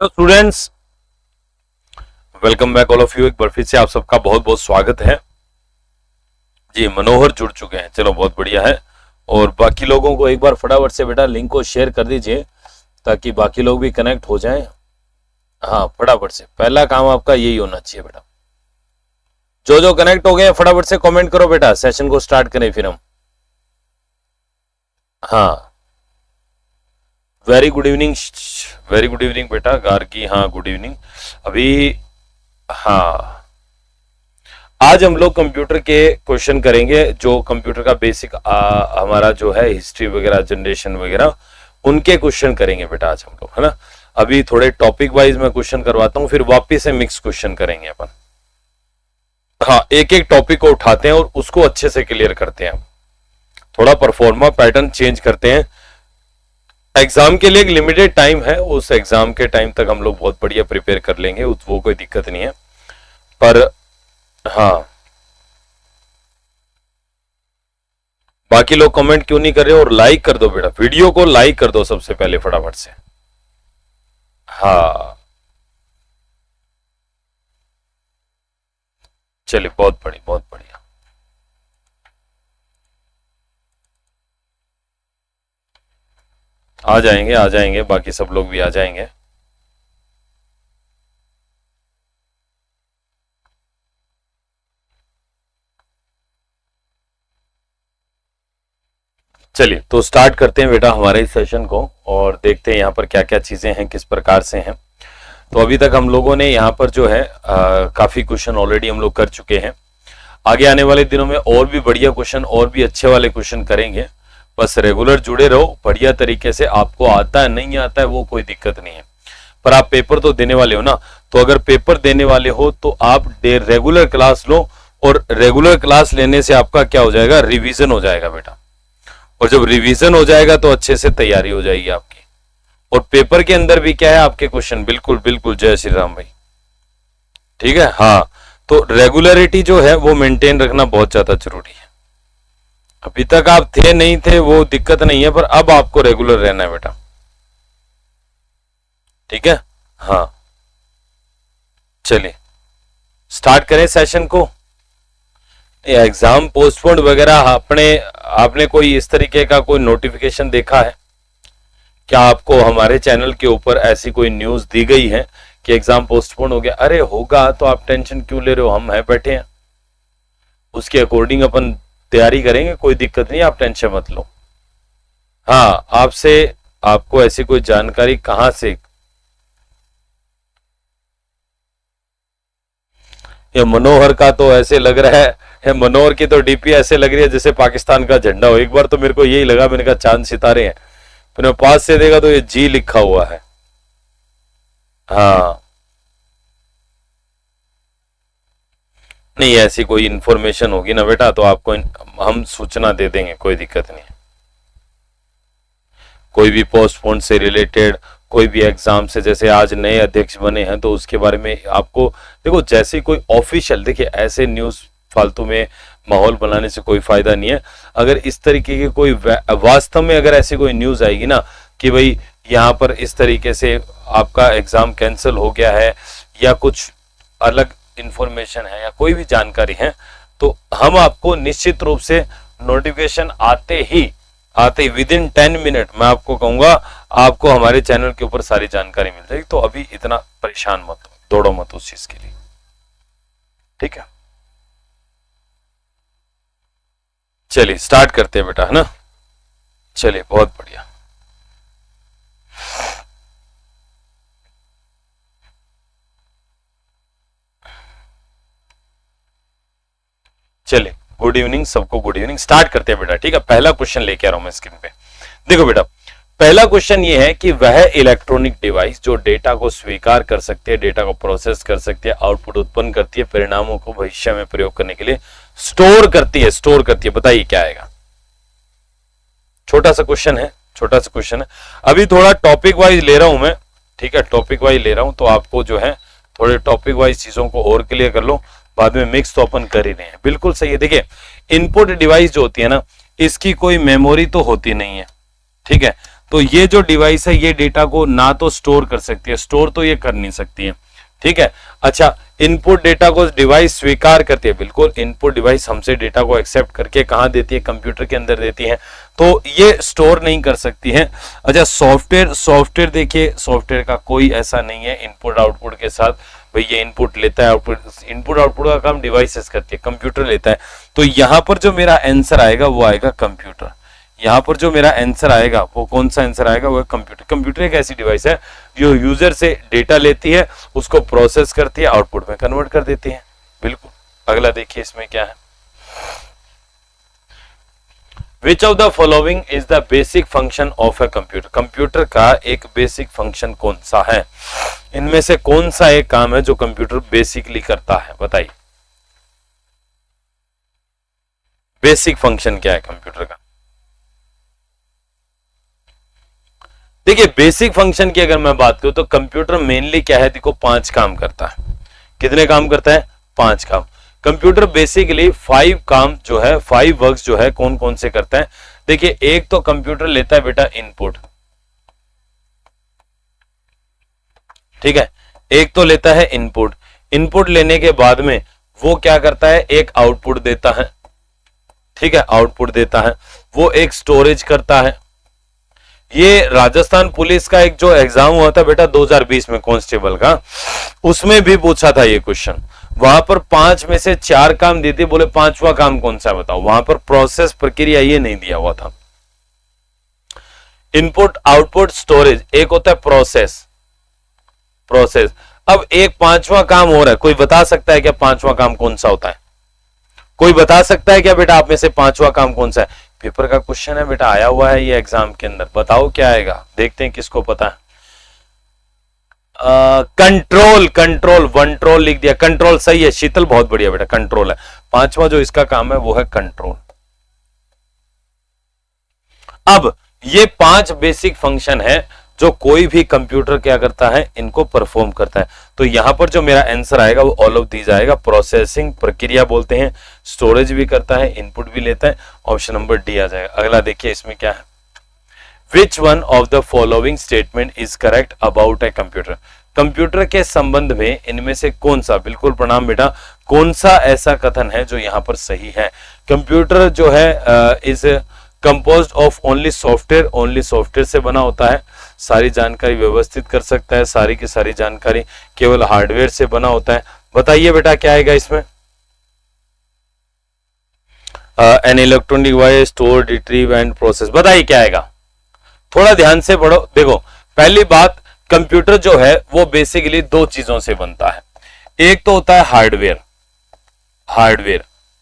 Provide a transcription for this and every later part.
Hello students, welcome back all of you. एक बार फिर से आप सबका बहुत बहुत स्वागत है जी। मनोहर जुड़ चुके हैं, चलो बहुत बढ़िया है। और बाकी लोगों को एक बार फटाफट से बेटा लिंक को शेयर कर दीजिए ताकि बाकी लोग भी कनेक्ट हो जाएं। हाँ, फटाफट से पहला काम आपका यही होना चाहिए बेटा। जो जो कनेक्ट हो गए फटाफट से कमेंट करो बेटा, सेशन को स्टार्ट करें फिर हम। हाँ, very good evening, very good evening बेटा गार्गी। हाँ गुड इवनिंग। अभी हाँ, आज हम लोग कंप्यूटर के क्वेश्चन करेंगे, जो कंप्यूटर का बेसिक हमारा जो है हिस्ट्री वगैरह, जनरेशन वगैरह, उनके क्वेश्चन करेंगे बेटा आज हम लोग, है ना। अभी थोड़े टॉपिक वाइज मैं क्वेश्चन करवाता हूँ, फिर वापिस से मिक्स क्वेश्चन करेंगे अपन। हाँ, एक एक टॉपिक को उठाते हैं और उसको अच्छे से क्लियर करते हैं। थोड़ा परफॉर्मा पैटर्न चेंज करते हैं। एग्जाम के लिए एक लिमिटेड टाइम है, उस एग्जाम के टाइम तक हम लोग बहुत बढ़िया प्रिपेयर कर लेंगे, वो कोई दिक्कत नहीं है। पर हाँ, बाकी लोग कमेंट क्यों नहीं कर रहे? और लाइक कर दो बेटा, वीडियो को लाइक कर दो सबसे पहले फटाफट से। हाँ चलिए, बहुत बढ़िया बहुत बढ़िया। आ जाएंगे, बाकी सब लोग भी आ जाएंगे। चलिए तो स्टार्ट करते हैं बेटा हमारे इस सेशन को और देखते हैं यहाँ पर क्या क्या चीजें हैं, किस प्रकार से हैं। तो अभी तक हम लोगों ने यहाँ पर जो है काफी क्वेश्चन ऑलरेडी हम लोग कर चुके हैं। आगे आने वाले दिनों में और भी बढ़िया क्वेश्चन, और भी अच्छे वाले क्वेश्चन करेंगे। बस रेगुलर जुड़े रहो बढ़िया तरीके से। आपको आता है नहीं आता है वो कोई दिक्कत नहीं है, पर आप पेपर तो देने वाले हो ना। तो अगर पेपर देने वाले हो तो आप रेगुलर क्लास लो, और रेगुलर क्लास लेने से आपका क्या हो जाएगा, रिवीजन हो जाएगा बेटा। और जब रिवीजन हो जाएगा तो अच्छे से तैयारी हो जाएगी आपकी। और पेपर के अंदर भी क्या है, आपके क्वेश्चन बिल्कुल बिल्कुल, जय श्री राम भाई, ठीक है। हाँ, तो रेगुलरिटी जो है वो मेंटेन रखना बहुत ज्यादा जरूरी है। अभी तक आप थे नहीं थे वो दिक्कत नहीं है, पर अब आपको रेगुलर रहना है बेटा, ठीक है। हाँ चलिए स्टार्ट करें सेशन को। एग्जाम पोस्टपोन्ड वगैरह आपने कोई इस तरीके का कोई नोटिफिकेशन देखा है क्या? आपको हमारे चैनल के ऊपर ऐसी कोई न्यूज दी गई है कि एग्जाम पोस्टपोन हो गया? अरे होगा तो आप टेंशन क्यों ले रहे हो, हम हैं बैठे हैं, उसके अकॉर्डिंग अपन तैयारी करेंगे, कोई दिक्कत नहीं, आप टेंशन मत लो। हाँ, आपको ऐसी कोई जानकारी कहां से? ये मनोहर का तो ऐसे लग रहा है, मनोहर की तो डीपी ऐसे लग रही है जैसे पाकिस्तान का झंडा हो। एक बार तो मेरे को यही लगा, मैंने कहा चांद सितारे हैं, फिर मैं पास से देखा तो ये जी लिखा हुआ है। हाँ नहीं, ऐसी कोई इंफॉर्मेशन होगी ना बेटा तो आपको हम सूचना दे देंगे, कोई दिक्कत नहीं। कोई भी पोस्टपोन से रिलेटेड, कोई भी एग्जाम से, जैसे आज नए अध्यक्ष बने हैं तो उसके बारे में आपको देखो, जैसे कोई ऑफिशियल, देखिए ऐसे न्यूज फालतू में माहौल बनाने से कोई फायदा नहीं है। अगर इस तरीके की कोई वास्तव में अगर ऐसी कोई न्यूज आएगी ना कि भाई यहाँ पर इस तरीके से आपका एग्जाम कैंसिल हो गया है, या कुछ अलग इंफॉर्मेशन है, या कोई भी जानकारी है, तो हम आपको निश्चित रूप से नोटिफिकेशन आते ही विद इन 10 मिनट मैं आपको कहूंगा, आपको हमारे चैनल के ऊपर सारी जानकारी मिल जाएगी। तो अभी इतना परेशान मत हो, दौड़ो मत उस चीज के लिए, ठीक है। चलिए स्टार्ट करते हैं बेटा, है ना। चलिए बहुत बढ़िया। चलिए गुड इवनिंग सबको, गुड इवनिंग। स्टार्ट करते हैं बेटा, ठीक है। पहला क्वेश्चन लेके आ रहा हूं मैं स्क्रीन पे, देखो बेटा। पहला क्वेश्चन ये है कि वह इलेक्ट्रॉनिक डिवाइस जो डेटा को स्वीकार कर सकती है, डेटा को प्रोसेस कर सकती है, आउटपुट उत्पन्न करती है, परिणामों को भविष्य में प्रयोग करने के लिए स्टोर करती है, बताइए क्या आएगा। छोटा सा क्वेश्चन है, अभी थोड़ा टॉपिक वाइज ले रहा हूं मैं, ठीक है। टॉपिक वाइज ले रहा हूं तो आपको जो है थोड़े टॉपिक वाइज चीजों को और क्लियर कर लो, बाद में मिक्स तो अपन कर ही रहे हैं, बिल्कुल सही है। देखिए इनपुट डिवाइस जो होती है ना, इसकी कोई मेमोरी तो होती नहीं है, ठीक है। तो ये जो डिवाइस है ये डेटा को ना तो स्टोर कर सकती है, स्टोर तो ये कर नहीं सकती है, ठीक है। अच्छा, इनपुट डेटा को डिवाइस स्वीकार करती है, बिल्कुल इनपुट डिवाइस हमसे डेटा को एक्सेप्ट करके कहां देती है, कंप्यूटर के अंदर देती है, तो ये स्टोर नहीं कर सकती है। अच्छा, सॉफ्टवेयर देखिए, सॉफ्टवेयर का कोई ऐसा नहीं है इनपुट आउटपुट के साथ, भाई ये इनपुट लेता है, इनपुट आउटपुट का काम डिवाइसेस करती है, कंप्यूटर लेता है। तो यहां पर जो मेरा आंसर आएगा वो आएगा कंप्यूटर। यहां पर जो मेरा आंसर आएगा वो कौन सा आंसर आएगा, वो कंप्यूटर। कंप्यूटर एक ऐसी डिवाइस है जो यूजर से डेटा लेती है, उसको प्रोसेस करती है, आउटपुट में कन्वर्ट कर देती है, बिल्कुल। अगला देखिए इसमें क्या है, विच of the following is the basic function of a computer. Computer का एक बेसिक फंक्शन कौन सा है, इनमें से कौन सा एक काम है जो कंप्यूटर बेसिकली करता है, बताइए। बेसिक फंक्शन क्या है कंप्यूटर का? देखिए, बेसिक फंक्शन की अगर मैं बात करूं तो कंप्यूटर मेनली क्या है, देखो 5 काम करता है। कितने काम करता है? 5 काम। कंप्यूटर बेसिकली 5 काम जो है, 5 वर्क्स जो है कौन कौन से करता है? देखिए, एक तो कंप्यूटर लेता है बेटा इनपुट, ठीक है, एक तो लेता है इनपुट। इनपुट लेने के बाद में वो क्या करता है, एक आउटपुट देता है, ठीक है, आउटपुट देता है, वो एक स्टोरेज करता है। ये राजस्थान पुलिस का एक जो एग्जाम हुआ था बेटा 2020 में कांस्टेबल का, उसमें भी पूछा था ये क्वेश्चन। वहां पर 5 में से 4 काम देते, बोले 5वां काम कौन सा बताओ। वहां पर प्रोसेस प्रक्रिया ये नहीं दिया हुआ था। इनपुट आउटपुट स्टोरेज, एक होता है प्रोसेस। अब एक 5वां काम हो रहा है, कोई बता सकता है क्या 5वां काम कौन सा होता है? कोई बता सकता है क्या बेटा आप में से 5वां काम कौन सा है? पेपर का क्वेश्चन है बेटा, आया हुआ है ये एग्जाम के अंदर, बताओ क्या आएगा, देखते हैं किसको पता है। कंट्रोल, वनट्रोल लिख दिया, कंट्रोल सही है शीतल, बहुत बढ़िया बेटा, कंट्रोल है। 5वां जो इसका काम है वो है कंट्रोल। अब ये 5 बेसिक फंक्शन है जो कोई भी कंप्यूटर क्या करता है, इनको परफॉर्म करता है। तो यहां पर जो मेरा आंसर आएगा वो ऑल ऑफ दीज आएगा। प्रोसेसिंग प्रक्रिया बोलते हैं, स्टोरेज भी करता है, इनपुट भी लेता है, ऑप्शन नंबर डी आ जाएगा। अगला देखिए इसमें क्या है, which one of the following statement is correct about a computer. Computer के संबंध में इनमें से कौन सा, बिल्कुल प्रणाम बेटा, कौन सा ऐसा कथन है जो यहां पर सही है? कंप्यूटर जो है is composed of only software से बना होता है, सारी जानकारी व्यवस्थित कर सकता है, सारी की सारी जानकारी केवल हार्डवेयर से बना होता है। बताइए बेटा क्या आएगा इसमें? An electronic device store retrieve and process, बताइए क्या आएगा? थोड़ा ध्यान से पढ़ो। देखो, पहली बात, कंप्यूटर जो है वो बेसिकली 2 चीजों से बनता है। एक तो होता है हार्डवेयर,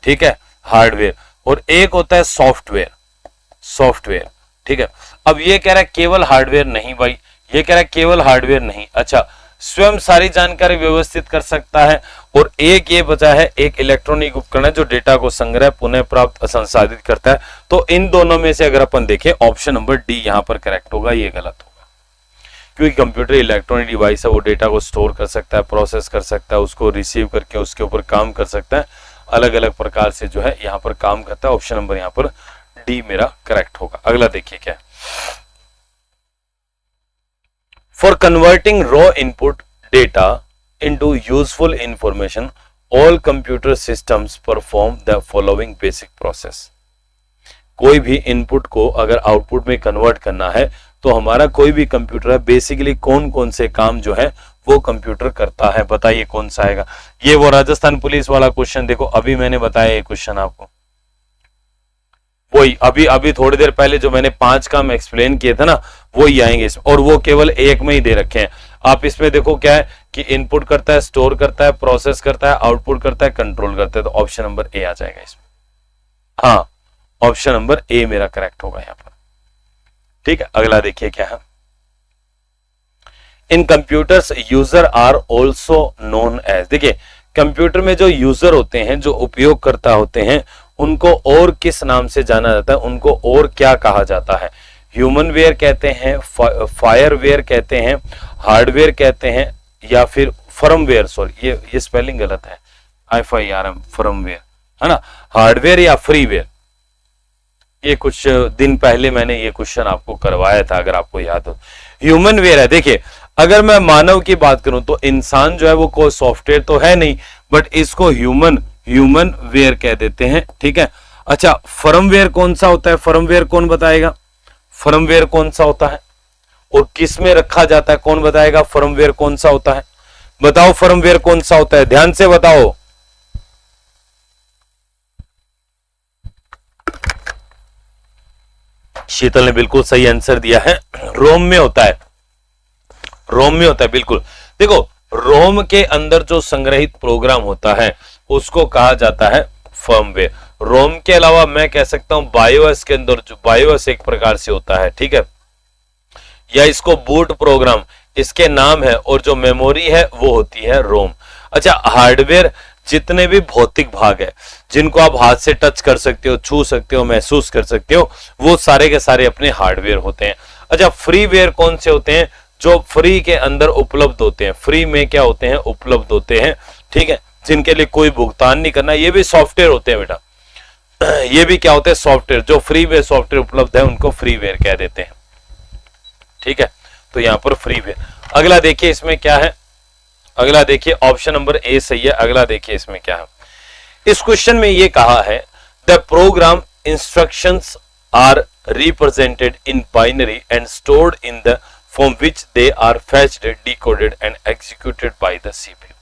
ठीक है, हार्डवेयर, और एक होता है सॉफ्टवेयर, ठीक है। अब ये कह रहा है केवल हार्डवेयर नहीं भाई, ये कह रहा है केवल हार्डवेयर नहीं, अच्छा, स्वयं सारी जानकारी व्यवस्थित कर सकता है, और एक ये बचा है, एक इलेक्ट्रॉनिक उपकरण है जो डेटा को संग्रह, पुनः प्राप्त, संसाधित करता है। तो इन दोनों में से अगर अपन देखें, ऑप्शन नंबर डी यहां पर करेक्ट होगा, ये गलत होगा, क्योंकि कंप्यूटर इलेक्ट्रॉनिक डिवाइस है, वो डेटा को स्टोर कर सकता है, प्रोसेस कर सकता है, उसको रिसीव करके उसके ऊपर काम कर सकता है, अलग अलग प्रकार से जो है यहाँ पर काम करता है। ऑप्शन नंबर यहाँ पर डी मेरा करेक्ट होगा। अगला देखिए क्या है, for converting raw input data into useful information all computer systems perform the following basic process. कोई भी इनपुट को अगर आउटपुट में कन्वर्ट करना है तो हमारा कोई भी कंप्यूटर है, बेसिकली कौन कौन से काम जो है वो कंप्यूटर करता है, बताइए कौन सा आएगा? ये वो राजस्थान पुलिस वाला क्वेश्चन, देखो अभी मैंने बताया ये क्वेश्चन आपको, वही अभी थोड़ी देर पहले जो मैंने 5 काम एक्सप्लेन किए थे ना, वो ही आएंगे इसमें, और वो केवल एक में ही दे रखे हैं। आप इसमें देखो क्या है कि इनपुट करता है, स्टोर करता है, प्रोसेस करता है, आउटपुट करता है, कंट्रोल करता है, तो ऑप्शन नंबर ए आ जाएगा इसमें। हाँ, ऑप्शन नंबर ए मेरा करेक्ट होगा यहाँ पर, ठीक है। अगला देखिए क्या है, in computers user are also known as. देखिए, कंप्यूटर में जो यूजर होते हैं, जो उपयोगकर्ता होते हैं, उनको और किस नाम से जाना जाता है, उनको और क्या कहा जाता है? ह्यूमन वेयर कहते हैं, फायरवेयर कहते हैं, हार्डवेयर कहते हैं, या फिर फर्मवेयर, सॉरी ये स्पेलिंग गलत है, FIRM फर्मवेयर है ना, हार्डवेयर या फ्रीवेयर, ये कुछ दिन पहले मैंने ये क्वेश्चन आपको करवाया था, अगर आपको याद हो। ह्यूमन वेयर है, देखिए अगर मैं मानव की बात करूं तो इंसान जो है वो कोई सॉफ्टवेयर तो है नहीं, बट इसको ह्यूमन वेयर कह देते हैं, ठीक है। अच्छा, फर्मवेयर कौन सा होता है? फर्मवेयर कौन बताएगा? फर्मवेयर कौन सा होता है और किस में रखा जाता है? कौन बताएगा फर्मवेयर कौन सा होता है? बताओ फर्मवेयर कौन सा होता है, ध्यान से बताओ। शीतल ने बिल्कुल सही आंसर दिया है, रोम में होता है, रोम में होता है, बिल्कुल। देखो, रोम के अंदर जो संग्रहित प्रोग्राम होता है उसको कहा जाता है फर्मवेयर। रोम के अलावा मैं कह सकता हूं बायोएस के अंदर, जो बायोएस एक प्रकार से होता है, ठीक है, या इसको बूट प्रोग्राम इसके नाम है, और जो मेमोरी है वो होती है रोम। अच्छा, हार्डवेयर जितने भी भौतिक भाग है जिनको आप हाथ से टच कर सकते हो, छू सकते हो, महसूस कर सकते हो, वो सारे के सारे अपने हार्डवेयर होते हैं। अच्छा, फ्रीवेयर कौन से होते हैं? जो फ्री के अंदर उपलब्ध होते हैं, फ्री में क्या होते हैं? उपलब्ध होते हैं, ठीक है, जिनके लिए कोई भुगतान नहीं करना, ये भी सॉफ्टवेयर होते हैं बेटा। ये भी क्या होते हैं? सॉफ्टवेयर। जो फ्री में सॉफ्टवेयर उपलब्ध है उनको फ्रीवेयर कह देते हैं, ठीक है। तो यहां पर फ्रीवेयर। अगला देखिए इसमें क्या है, अगला देखिए ऑप्शन नंबर ए सही है। अगला देखिए इसमें क्या है, इस क्वेश्चन में ये कहा है the program instructions are represented in binary and stored in the form which they are fetched, decoded and executed by the CPU.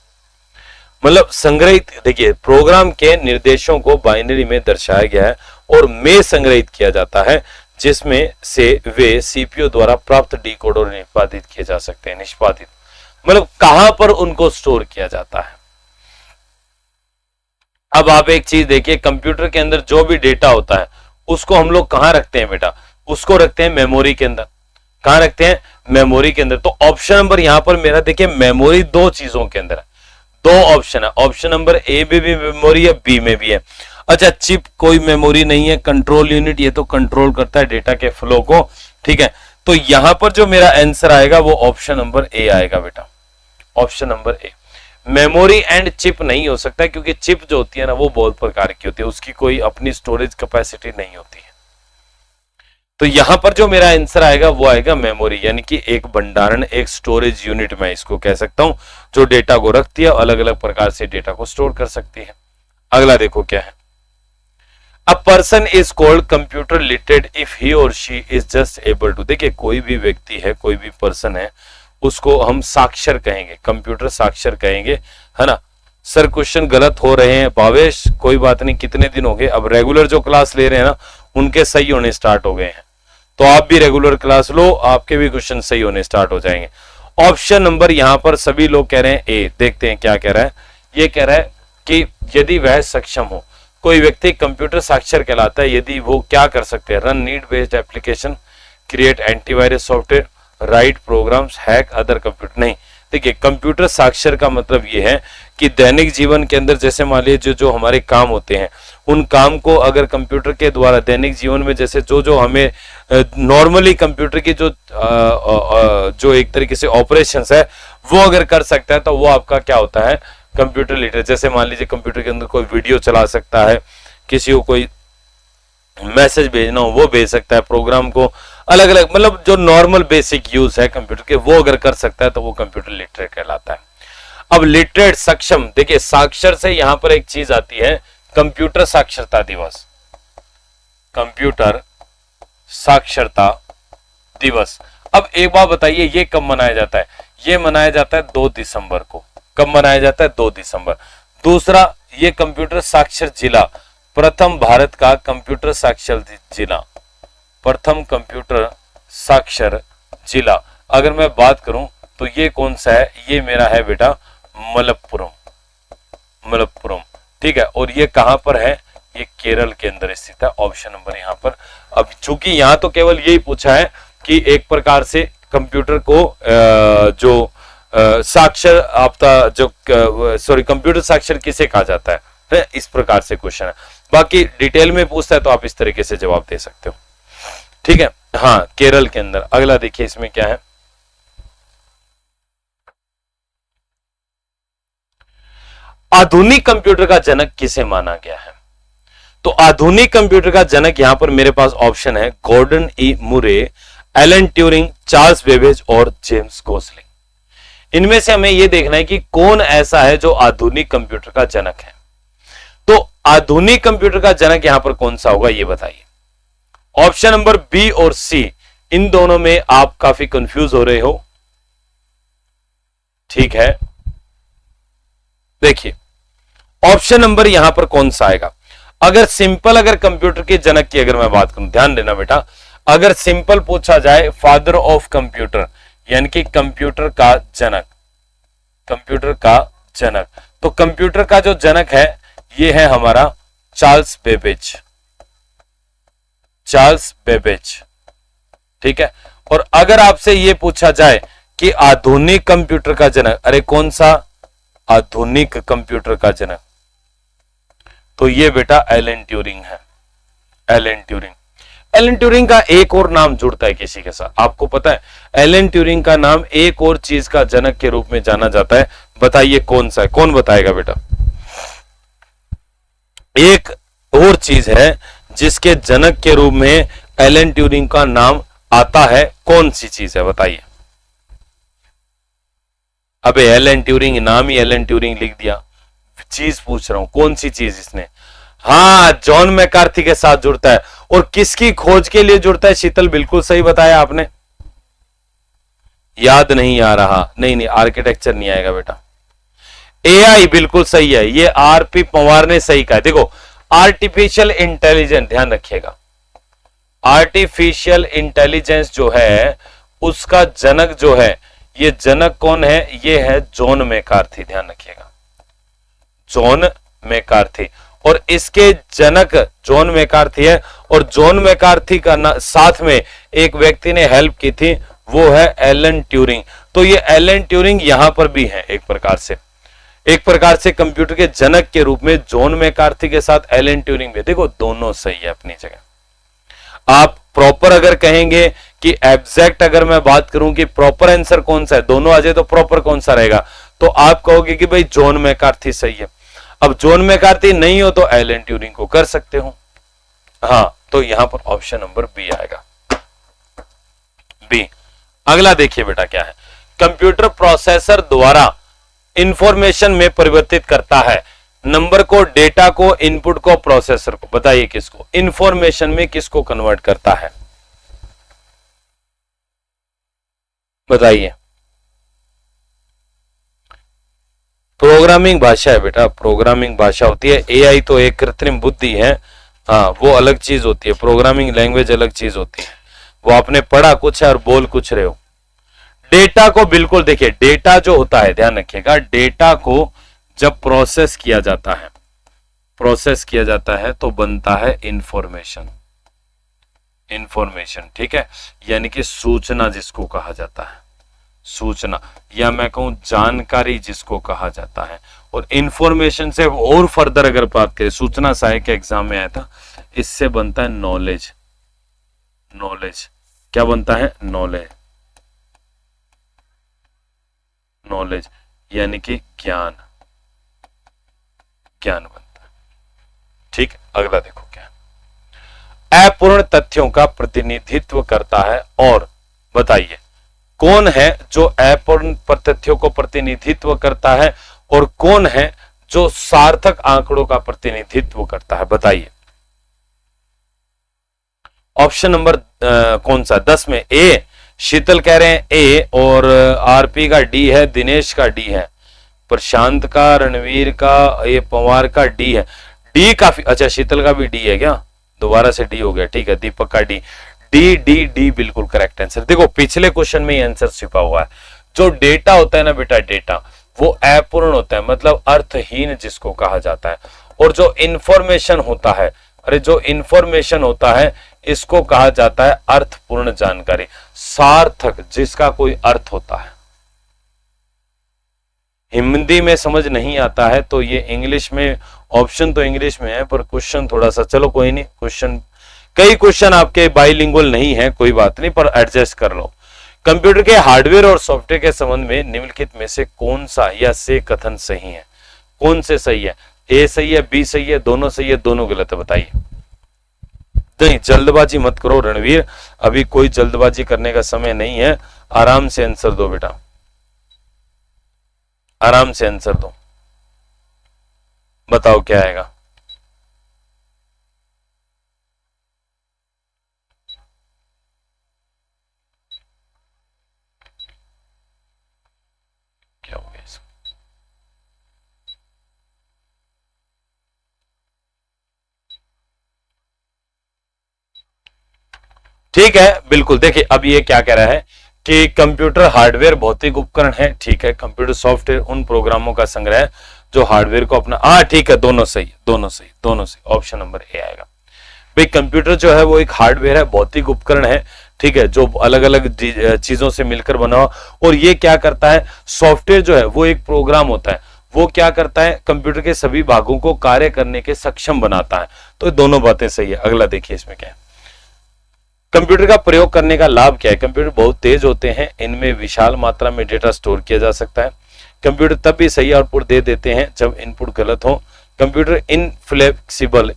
मतलब संग्रहित, देखिए प्रोग्राम के निर्देशों को बाइनरी में दर्शाया गया है और में संग्रहित किया जाता है, जिसमें से वे सीपीयू द्वारा प्राप्त, डिकोड और निष्पादित किए जा सकते हैं। निष्पादित मतलब कहां पर उनको स्टोर किया जाता है। अब आप एक चीज देखिए, कंप्यूटर के अंदर जो भी डेटा होता है उसको हम लोग कहां रखते हैं बेटा? उसको रखते हैं मेमोरी के अंदर। कहां रखते हैं? मेमोरी के अंदर। तो ऑप्शन नंबर यहां पर मेरा देखिए, मेमोरी दो चीजों के अंदर है, दो ऑप्शन है। ऑप्शन नंबर ए में भी मेमोरी है, बी में भी है। अच्छा, चिप कोई मेमोरी नहीं है, कंट्रोल यूनिट, ये तो कंट्रोल करता है डेटा के फ्लो को, ठीक है। तो यहां पर जो मेरा आंसर आएगा वो ऑप्शन नंबर ए आएगा बेटा, option number A. Memory and chip नहीं हो सकता, क्योंकि चिप जो होती है ना वो बहुत प्रकार की होती है, उसकी कोई अपनी स्टोरेज कैपेसिटी नहीं होती है। तो यहां पर जो मेरा आंसर आएगा वो आएगा मेमोरी, यानी कि एक भंडारण, एक स्टोरेज यूनिट मैं इसको कह सकता हूं, जो डेटा को रखती है, अलग अलग प्रकार से डेटा को स्टोर कर सकती है। अगला देखो क्या है, a person is called computer literate if he or she is just able to. देखिए कोई भी व्यक्ति है, कोई भी पर्सन है, उसको हम साक्षर कहेंगे, कंप्यूटर साक्षर कहेंगे, है ना। सर क्वेश्चन गलत हो रहे हैं भावेश, कोई बात नहीं, कितने दिन हो गए, अब रेगुलर जो क्लास ले रहे हैं ना उनके सही होने स्टार्ट हो गए हैं, तो आप भी रेगुलर क्लास लो, आपके भी क्वेश्चन सही होने स्टार्ट हो जाएंगे। ऑप्शन नंबर यहां पर सभी लोग कह रहे हैं ए। देखते हैं क्या कह रहा है। ये कह रहा है कि यदि वह सक्षम हो, कोई व्यक्ति कंप्यूटर साक्षर कहलाता है यदि वो क्या कर सकते हैं? Run need based application, create antivirus software, write programs, hack other computer. नहीं, देखिए कंप्यूटर साक्षर का मतलब ये है कि दैनिक जीवन के अंदर जैसे मान लीजिए जो हमारे काम होते हैं, उन काम को अगर कंप्यूटर के द्वारा दैनिक जीवन में जैसे जो हमें नॉर्मली कंप्यूटर की जो एक तरीके से ऑपरेशंस है वो अगर कर सकता है तो वो आपका क्या होता है? Computer literate. जैसे मान लीजिए कंप्यूटर के अंदर कोई वीडियो चला सकता है, किसी को कोई मैसेज भेजना हो वो भेज सकता है, प्रोग्राम को अलग अलग, मतलब जो नॉर्मल बेसिक यूज है कंप्यूटर के वो अगर कर सकता है तो वो कंप्यूटर लिटरेट कहलाता है। अब लिटरेट सक्षम, देखिए साक्षर से यहां पर एक चीज आती है, कंप्यूटर साक्षरता दिवस। कंप्यूटर साक्षरता दिवस। अब एक बात बताइए, ये कब मनाया जाता है? ये मनाया जाता है 2 दिसंबर को। कब मनाया जाता है? 2 दिसंबर। दूसरा, ये कंप्यूटर साक्षर जिला, प्रथम भारत का कंप्यूटर साक्षर जिला, प्रथम कंप्यूटर साक्षर जिला अगर मैं बात करूं तो ये कौन सा है? ये मेरा है बेटा मलप्पुरम, मलप्पुरम, ठीक है। और ये कहां पर है? ये केरल के अंदर स्थित है, ऑप्शन नंबर यहां पर। अब चूंकि यहां तो केवल यही पूछा है कि एक प्रकार से कंप्यूटर को जो साक्षर आपका जो सॉरी कंप्यूटर साक्षर किसे कहा जाता है, इस प्रकार से क्वेश्चन है। बाकी डिटेल में पूछता है तो आप इस तरीके से जवाब दे सकते हो, ठीक है। हाँ, केरल के अंदर। अगला देखिए इसमें क्या है, आधुनिक कंप्यूटर का जनक किसे माना गया है? तो आधुनिक कंप्यूटर का जनक यहां पर मेरे पास ऑप्शन है गॉर्डन ई मुरे, एलन ट्यूरिंग, चार्ल्स बेबेज और जेम्स गोसलिंग। इनमें से हमें यह देखना है कि कौन ऐसा है जो आधुनिक कंप्यूटर का जनक है। तो आधुनिक कंप्यूटर का जनक यहां पर कौन सा होगा, यह बताइए। ऑप्शन नंबर बी और सी, इन दोनों में आप काफी कंफ्यूज हो रहे हो, ठीक है। देखिए ऑप्शन नंबर यहां पर कौन सा आएगा। अगर सिंपल, अगर कंप्यूटर के जनक की अगर मैं बात करूं, ध्यान देना बेटा, अगर सिंपल पूछा जाए फादर ऑफ कंप्यूटर यानी कि कंप्यूटर का जनक, कंप्यूटर का जनक, तो कंप्यूटर का जो जनक है ये है हमारा चार्ल्स बेबेज, चार्ल्स बेबेज, ठीक है। और अगर आपसे यह पूछा जाए कि आधुनिक कंप्यूटर का जनक, अरे कौन सा आधुनिक कंप्यूटर का जनक, तो ये बेटा एलन ट्यूरिंग है, एलन ट्यूरिंग। एलन ट्यूरिंग का एक और नाम जुड़ता है किसी के साथ, आपको पता है एलन ट्यूरिंग का नाम एक और चीज का जनक के रूप में जाना जाता है, बताइए कौन सा है, कौन बताएगा बेटा। एक और चीज है जिसके जनक के रूप में एलन ट्यूरिंग का नाम आता है, कौन सी चीज है बताइए। अबे एलन ट्यूरिंग, नाम ही एलन ट्यूरिंग लिख दिया, चीज पूछ रहा हूं कौन सी चीज इसने, हाँ जॉन मैकार्थी के साथ जुड़ता है। और किसकी खोज के लिए जुड़ता है शीतल, बिल्कुल सही बताया आपने, याद नहीं आ रहा, नहीं आर्किटेक्चर नहीं आएगा बेटा, एआई बिल्कुल सही है, ये आरपी पंवार ने सही कहा है। देखो आर्टिफिशियल इंटेलिजेंस, ध्यान रखिएगा, आर्टिफिशियल इंटेलिजेंस जो है उसका जनक जो है, ये जनक कौन है, ये है जॉन मैकार्थी, ध्यान रखिएगा, जॉन मैकार्थी। और इसके जनक जॉन मैकार्थी है, और जॉन मैकार्थी का साथ में एक व्यक्ति ने हेल्प की थी, वो है एलन ट्यूरिंग। तो ये एलन ट्यूरिंग यहां पर भी है एक प्रकार से कंप्यूटर के जनक के रूप में जॉन मैकार्थी के साथ एलन ट्यूरिंग भी। देखो दोनों सही है अपनी जगह। आप प्रॉपर अगर कहेंगे कि एग्जैक्ट, अगर मैं बात करूं कि प्रॉपर आंसर कौन सा है, दोनों आ जाए तो प्रॉपर कौन सा रहेगा, तो आप कहोगे कि भाई जॉन मैकार्थी सही है। अब जॉन मैकार्थी नहीं हो तो एलन ट्यूरिंग को कर सकते हो, हाँ, तो यहां पर ऑप्शन नंबर बी आएगा, बी। अगला देखिए बेटा क्या है, कंप्यूटर प्रोसेसर द्वारा इंफॉर्मेशन में परिवर्तित करता है, नंबर को, डेटा को, इनपुट को, प्रोसेसर को, बताइए किसको, इंफॉर्मेशन में किसको कन्वर्ट करता है, बताइए। प्रोग्रामिंग भाषा है बेटा, प्रोग्रामिंग भाषा होती है, एआई तो एक कृत्रिम बुद्धि है, हाँ वो अलग चीज होती है, प्रोग्रामिंग लैंग्वेज अलग चीज होती है, वो आपने पढ़ा कुछ है और बोल कुछ रहे हो। डेटा को बिल्कुल देखिए, डेटा जो होता है ध्यान रखिएगा, डेटा को जब प्रोसेस किया जाता है तो बनता है इंफॉर्मेशन, ठीक है, यानी कि सूचना जिसको कहा जाता है, सूचना, या मैं कहूं जानकारी जिसको कहा जाता है। और इंफॉर्मेशन से और फर्दर अगर बात करें, सूचना सहायक के एग्जाम में आया था, इससे बनता है नॉलेज, क्या बनता है, नॉलेज यानी कि ज्ञान बनता है, ठीक। अगला देखो क्या, अपूर्ण तथ्यों का प्रतिनिधित्व करता है, और बताइए कौन है जो अपूर्ण तथ्यों को प्रतिनिधित्व करता है, और कौन है जो सार्थक आंकड़ों का प्रतिनिधित्व करता है, बताइए। ऑप्शन नंबर कौन सा, 10 में ए, शीतल कह रहे हैं ए, और आरपी का डी है, दिनेश का डी है, प्रशांत का, रणवीर का, ये पंवार का डी है, डी काफी, अच्छा शीतल का भी डी है क्या, दोबारा से डी हो गया, ठीक है, दीपक का डी, डी बिल्कुल करेक्ट आंसर। देखो पिछले क्वेश्चन में आंसर छिपा हुआ है, जो डेटा होता है ना बेटा, डेटा वो अपूर्ण होता है, मतलब अर्थहीन जिसको कहा जाता है, और जो इंफॉर्मेशन होता है, जो इंफॉर्मेशन होता है इसको कहा जाता है अर्थपूर्ण जानकारी, सार्थक जिसका कोई अर्थ होता है। हिंदी में समझ नहीं आता है तो ये इंग्लिश में, ऑप्शन तो इंग्लिश में है पर क्वेश्चन थोड़ा सा, चलो कोई नहीं, कई क्वेश्चन आपके बाइलिंगुअल नहीं है, कोई बात नहीं, पर एडजस्ट कर लो। कंप्यूटर के हार्डवेयर और सॉफ्टवेयर के संबंध में निम्नलिखित में से कौन सा या से कथन सही है, कौन से सही है। ए सही है, बी सही है, दोनों सही है, दोनों गलत है, बताइए। नहीं, जल्दबाजी मत करो रणवीर, अभी कोई जल्दबाजी करने का समय नहीं है, आराम से आंसर दो बेटा, आराम से आंसर दो, बताओ क्या आएगा। क्या हो गया इसको? ठीक है, बिल्कुल। देखिए अब ये क्या कह रहा है कि कंप्यूटर हार्डवेयर भौतिक उपकरण है, ठीक है। कंप्यूटर सॉफ्टवेयर उन प्रोग्रामों का संग्रह है जो हार्डवेयर को अपना, ठीक है, दोनों सही, दोनों सही, दोनों सही, ऑप्शन नंबर ए आएगा। भाई कंप्यूटर जो है वो एक हार्डवेयर है, भौतिक उपकरण है, ठीक है, जो अलग अलग चीजों से मिलकर बना हुआ, और ये क्या करता है, सॉफ्टवेयर जो है वो एक प्रोग्राम होता है, वो क्या करता है, कंप्यूटर के सभी भागों को कार्य करने के सक्षम बनाता है। तो दोनों बातें सही है। अगला देखिए इसमें क्या है, कंप्यूटर का प्रयोग करने का लाभ क्या है। कंप्यूटर बहुत तेज होते हैं, इनमें विशाल मात्रा में डेटा स्टोर किया जा सकता है। कंप्यूटर तब भी सही आउटपुट दे देते हैं जब इनपुट गलत हो। कंप्यूटर इनफ्लेक्सिबल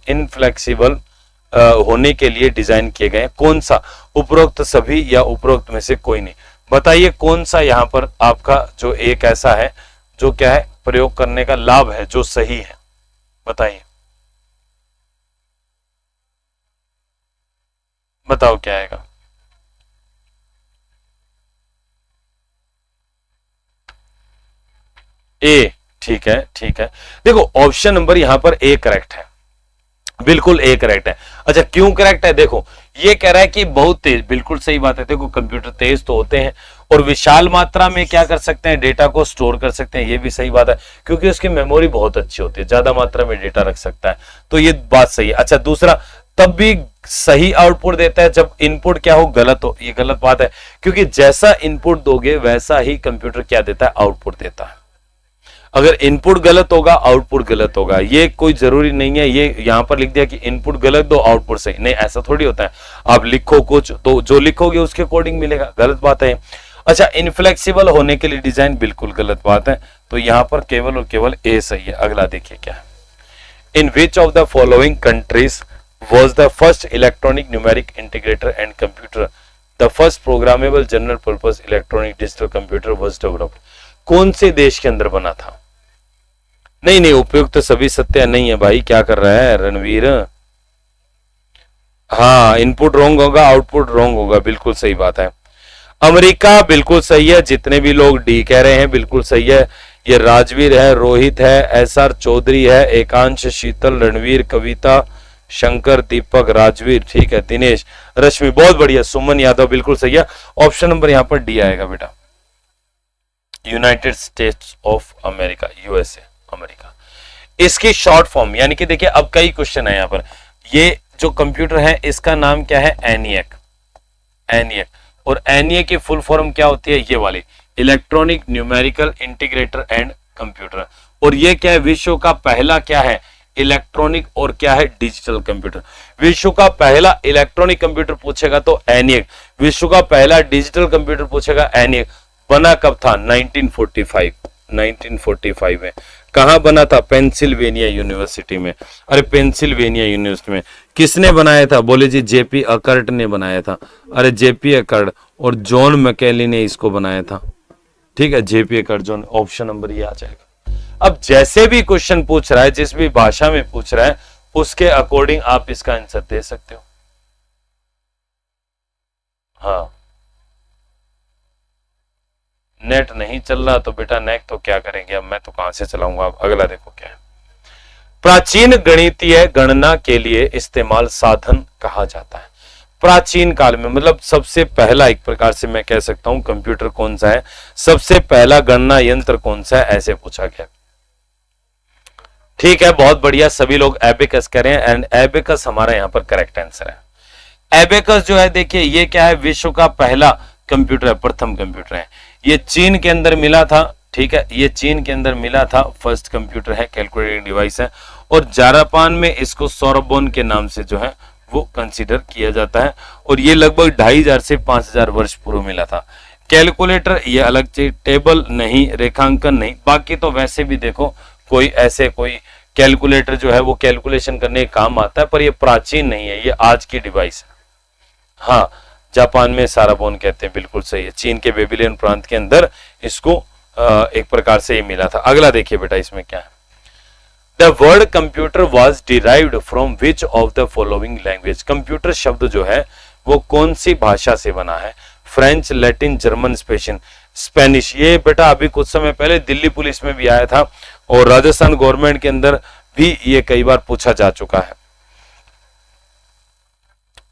होने के लिए डिजाइन किए गए। कौन सा, उपरोक्त सभी या उपरोक्त में से कोई नहीं। बताइए कौन सा यहां पर आपका जो एक ऐसा है जो क्या है, प्रयोग करने का लाभ है, जो सही है, बताइए, बताओ क्या आएगा। ए, ठीक है, ठीक है। देखो ऑप्शन नंबर यहां पर ए करेक्ट है, बिल्कुल ए करेक्ट है। अच्छा क्यों करेक्ट है, देखो ये कह रहा है कि बहुत तेज, बिल्कुल सही बात है। देखो कंप्यूटर तेज तो होते हैं और विशाल मात्रा में क्या कर सकते हैं, डेटा को स्टोर कर सकते हैं, ये भी सही बात है, क्योंकि उसकी मेमोरी बहुत अच्छी होती है, ज्यादा मात्रा में डेटा रख सकता है, तो ये बात सही है। अच्छा दूसरा, तब भी सही आउटपुट देता है जब इनपुट क्या हो, गलत हो, ये गलत बात है, क्योंकि जैसा इनपुट दोगे वैसा ही कंप्यूटर क्या देता है, आउटपुट देता है। अगर इनपुट गलत होगा आउटपुट गलत होगा, ये कोई जरूरी नहीं है। ये यहां पर लिख दिया कि इनपुट गलत दो आउटपुट सही, नहीं ऐसा थोड़ी होता है। आप लिखो कुछ तो जो लिखोगे उसके अकॉर्डिंग मिलेगा, गलत बात है। अच्छा इनफ्लेक्सिबल होने के लिए डिजाइन, बिल्कुल गलत बात है, तो यहां पर केवल और केवल ए सही है। अगला देखिए क्या है, in which of the following countries was the first electronic numeric integrator and computer, the first programmable general purpose electronic digital computer was developed। कौन से देश के अंदर बना था। नहीं नहीं, उपयुक्त तो सभी सत्य नहीं है भाई, क्या कर रहा है रणवीर। हाँ इनपुट रॉन्ग होगा आउटपुट रॉन्ग होगा, बिल्कुल सही बात है। अमेरिका बिल्कुल सही है, जितने भी लोग डी कह रहे हैं बिल्कुल सही है। ये राजवीर है, रोहित है, एसआर चौधरी है, एकांश, शीतल, रणवीर, कविता, शंकर, दीपक, राजवीर, ठीक है, दिनेश, रश्मि, बहुत बढ़िया, सुमन यादव बिल्कुल सही है। ऑप्शन नंबर यहां पर डी आएगा बेटा, United states of America, USA, America. इसकी शॉर्ट फॉर्म यानी कि देखिए अब कई क्वेश्चन है यहां पर, ये जो कंप्यूटर है इसका नाम क्या है, एनियक, एनियक, और एनियक की फुल फॉर्म क्या होती है, ये वाली, electronic numerical integrator and computer. और ये क्या है, विश्व का पहला क्या है, इलेक्ट्रॉनिक और क्या है, डिजिटल कंप्यूटर। विश्व का पहला इलेक्ट्रॉनिक कंप्यूटर पूछेगा तो एनियक, विश्व का पहला डिजिटल कंप्यूटर पूछेगा एनियक। बना कब था, 1945, 1945 में। कहां बना था, पेंसिल्वेनिया यूनिवर्सिटी में। अरे पेंसिल्वेनिया यूनिवर्सिटी में किसने बनाया था, बोले जी जेपी अकर्ट ने बनाया था। अरे जेपी अकर्ट और जॉन मैकेली ने इसको बनाया था, ठीक है, जेपी अकर्ट, जॉन, ऑप्शन नंबर ये आ जाएगा। अब जैसे भी क्वेश्चन पूछ रहा है, जिस भी भाषा में पूछ रहा है, उसके अकॉर्डिंग आप इसका आंसर दे सकते हो। हाँ नेट नहीं चल रहा तो बेटा नेट तो क्या करेंगे, अब मैं तो कहां से चलाऊंगा। अब अगला देखो क्या है, प्राचीन गणितीय गणना के लिए इस्तेमाल साधन कहा जाता है। प्राचीन काल में मतलब सबसे पहला, एक प्रकार से मैं कह सकता हूं, कंप्यूटर कौन सा है, सबसे पहला गणना यंत्र कौन सा है, ऐसे पूछा गया। ठीक है, बहुत बढ़िया, सभी लोग एबेकस कह रहे हैं एंड एबेकस हमारा यहां पर करेक्ट आंसर है। एबेकस जो है देखिए ये क्या है, विश्व का पहला कंप्यूटर है, प्रथम कंप्यूटर है। ये चीन के अंदर मिला था, ठीक है, ये चीन के अंदर मिला था, फर्स्ट कंप्यूटर है, कैलकुलेटिंग डिवाइस है। और जापान में इसको सोरबोन के नाम से जो है वो कंसीडर किया जाता है, और ये लगभग 2500 से 5000 वर्ष पूर्व मिला था। कैलकुलेटर ये अलग चीज, टेबल नहीं, रेखांकन नहीं, बाकी तो वैसे भी देखो कोई ऐसे कोई कैलकुलेटर जो है वो कैलकुलेशन करने का काम आता है, पर ये प्राचीन नहीं है, ये आज की डिवाइस है। हाँ, जापान में साराबोन कहते हैं, बिल्कुल सही है। चीन के बेबीलोन प्रांत के अंदर इसको एक प्रकार से ये मिला था। अगला देखिए बेटा, इसमें क्या है। The word computer was derived from which of the following language. Computer शब्द जो है वो कौन सी भाषा से बना है? French, Latin, German, Spanish. ये बेटा अभी कुछ समय पहले दिल्ली पुलिस में भी आया था और राजस्थान गवर्नमेंट के अंदर भी ये कई बार पूछा जा चुका है।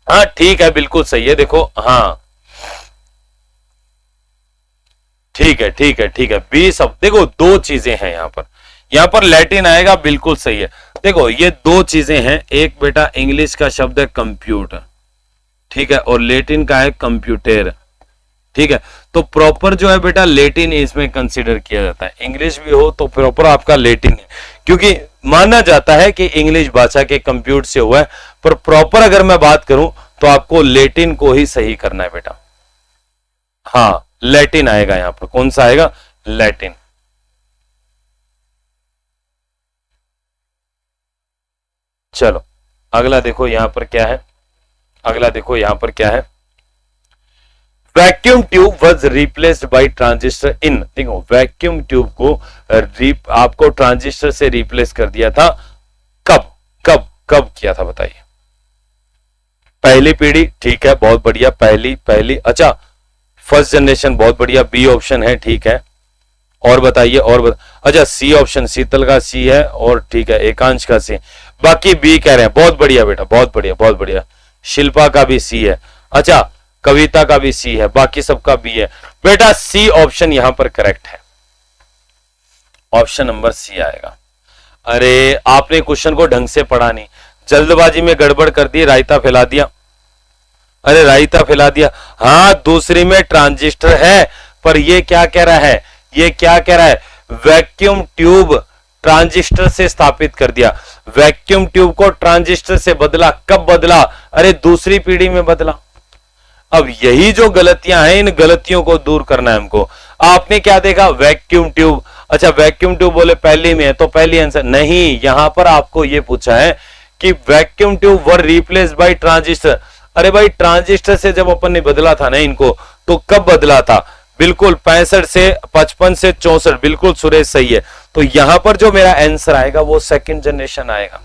हाँ ठीक है, बिल्कुल सही है। देखो हाँ ठीक है ठीक है ठीक है। 20 अब देखो दो चीजें हैं यहाँ पर लैटिन आएगा, बिल्कुल सही है। देखो ये दो चीजें हैं, एक बेटा इंग्लिश का शब्द है कंप्यूटर, ठीक है, और लैटिन का है कंप्यूटर, ठीक है। तो प्रॉपर जो है बेटा लैटिन इसमें कंसीडर किया जाता है। इंग्लिश भी हो तो प्रॉपर आपका लैटिन है, क्योंकि माना जाता है कि इंग्लिश भाषा के कंप्यूट से हुआ है, पर प्रॉपर अगर मैं बात करूं तो आपको लैटिन को ही सही करना है बेटा। हाँ लैटिन आएगा यहां पर। कौन सा आएगा? लैटिन। चलो अगला देखो यहां पर क्या है। अगला देखो यहां पर क्या है। Vacuum tube was replaced by transistor इन। देखो वैक्यूम ट्यूब को आपको ट्रांजिस्टर से रिप्लेस कर दिया था। कब कब कब किया था बताइए? पहली पीढ़ी, ठीक है, बहुत बढ़िया। पहली अच्छा, फर्स्ट जनरेशन, बहुत बढ़िया। बी ऑप्शन है, ठीक है। और बताइए अच्छा सी ऑप्शन, शीतल का सी है और ठीक है, एकांश का सी। बाकी बी कह रहे हैं, बहुत बढ़िया बेटा, बहुत बढ़िया बहुत बढ़िया। शिल्पा का भी सी है, अच्छा कविता का भी सी है, बाकी सबका बी है। बेटा सी ऑप्शन यहां पर करेक्ट है, ऑप्शन नंबर सी आएगा। अरे आपने क्वेश्चन को ढंग से पढ़ा नहीं, जल्दबाजी में गड़बड़ कर दी, रायता फैला दिया। अरे रायता फैला दिया। हाँ दूसरी में ट्रांजिस्टर है, पर ये क्या कह रहा है? ये क्या कह रहा है? वैक्यूम ट्यूब ट्रांजिस्टर से स्थापित कर दिया। वैक्यूम ट्यूब को ट्रांजिस्टर से बदला। कब बदला? अरे दूसरी पीढ़ी में बदला। अब यही जो गलतियां हैं, इन गलतियों को दूर करना है हमको। आपने क्या देखा? Vacuum tube. अच्छा वैक्यूम ट्यूब बोले पहली में है तो पहली आंसर नहीं। यहां पर आपको यह पूछा है कि vacuum tube were replace by transistor. अरे भाई ट्रांजिस्टर से जब अपन ने बदला था ना इनको, तो कब बदला था? बिल्कुल 65 से 55 से 64। बिल्कुल सुरेश सही है। तो यहां पर जो मेरा आंसर आएगा वो सेकंड जनरेशन आएगा।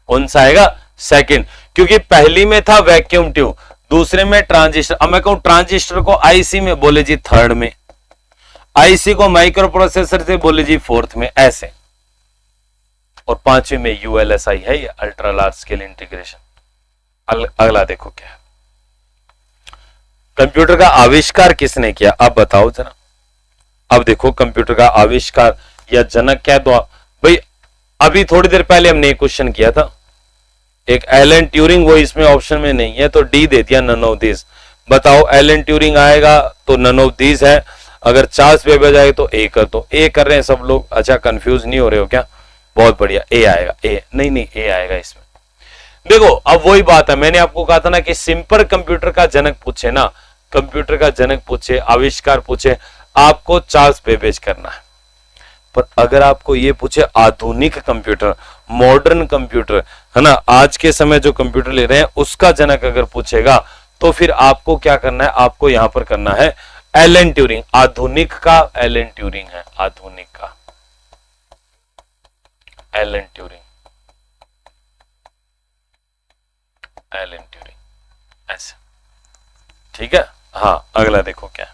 कौन सा आएगा? सेकंड, क्योंकि पहली में था वैक्यूम ट्यूब, दूसरे में ट्रांजिस्टर। अब मैं कहूं ट्रांजिस्टर को आईसी में, बोले जी थर्ड में। आईसी को माइक्रो प्रोसेसर से, बोले जी फोर्थ में, ऐसे। और पांचवी में यूएलएसआई है, ये अल्ट्रा लार्ज स्केल इंटीग्रेशन। अगला देखो क्या है। कंप्यूटर का आविष्कार किसने किया? अब बताओ जरा। अब देखो कंप्यूटर का आविष्कार या जनक क्या है? तो भाई अभी थोड़ी देर पहले हमने एक क्वेश्चन किया था, एक एलन ट्यूरिंग, वो इसमें ऑप्शन में नहीं है तो डी दे दिया, नन ऑफ दिस। बताओ एलन ट्यूरिंग आएगा तो नन ऑफ दिस है। अगर चार्ल्स बेबेज आए तो ए कर दो। ए कर रहे हैं सब लोग? अच्छा कंफ्यूज नहीं हो रहे हो क्या? बहुत बढ़िया, ए आएगा। ए नहीं ए आएगा इसमें। देखो अब वही बात है, मैंने आपको कहा था ना कि सिंपल कंप्यूटर का जनक पूछे ना, कंप्यूटर का जनक पूछे, आविष्कार पूछे, आपको चार्ल्स बेबेज करना है। पर अगर आपको ये पूछे आधुनिक कंप्यूटर, मॉडर्न कंप्यूटर, है ना, आज के समय जो कंप्यूटर ले रहे हैं उसका जनक अगर पूछेगा, तो फिर आपको क्या करना है? आपको यहां पर करना है एलन ट्यूरिंग। आधुनिक का एलन ट्यूरिंग है, आधुनिक का एलन ट्यूरिंग, एलन ट्यूरिंग ऐसे, ठीक है। हाँ अगला देखो क्या है।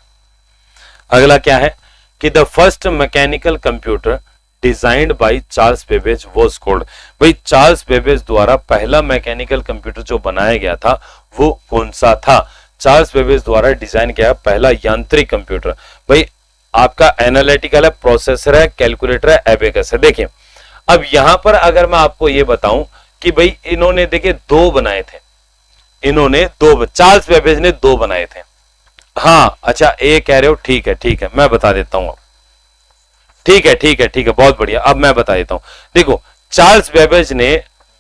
अगला क्या है कि the first mechanical computer designed by Charles Babbage was called. भाई चार्ल्स बेबेज द्वारा पहला मैकेनिकल कंप्यूटर जो बनाया गया था वो कौन सा था? चार्ल्स बेबेज द्वारा डिजाइन किया पहला यांत्रिक कंप्यूटर। भाई आपका एनालिटिकल है, प्रोसेसर है, कैलकुलेटर है, एबेकस है। देखिए अब यहां पर अगर मैं आपको ये बताऊं कि भाई इन्होंने देखिए दो बनाए थे, इन्होंने दो, चार्ल्स बेबेज ने दो बनाए थे। हाँ अच्छा ए कह रहे हो, ठीक है मैं बता देता हूं। ठीक है बहुत बढ़िया। अब मैं बता देता हूं। देखो चार्ल्स बेबेज ने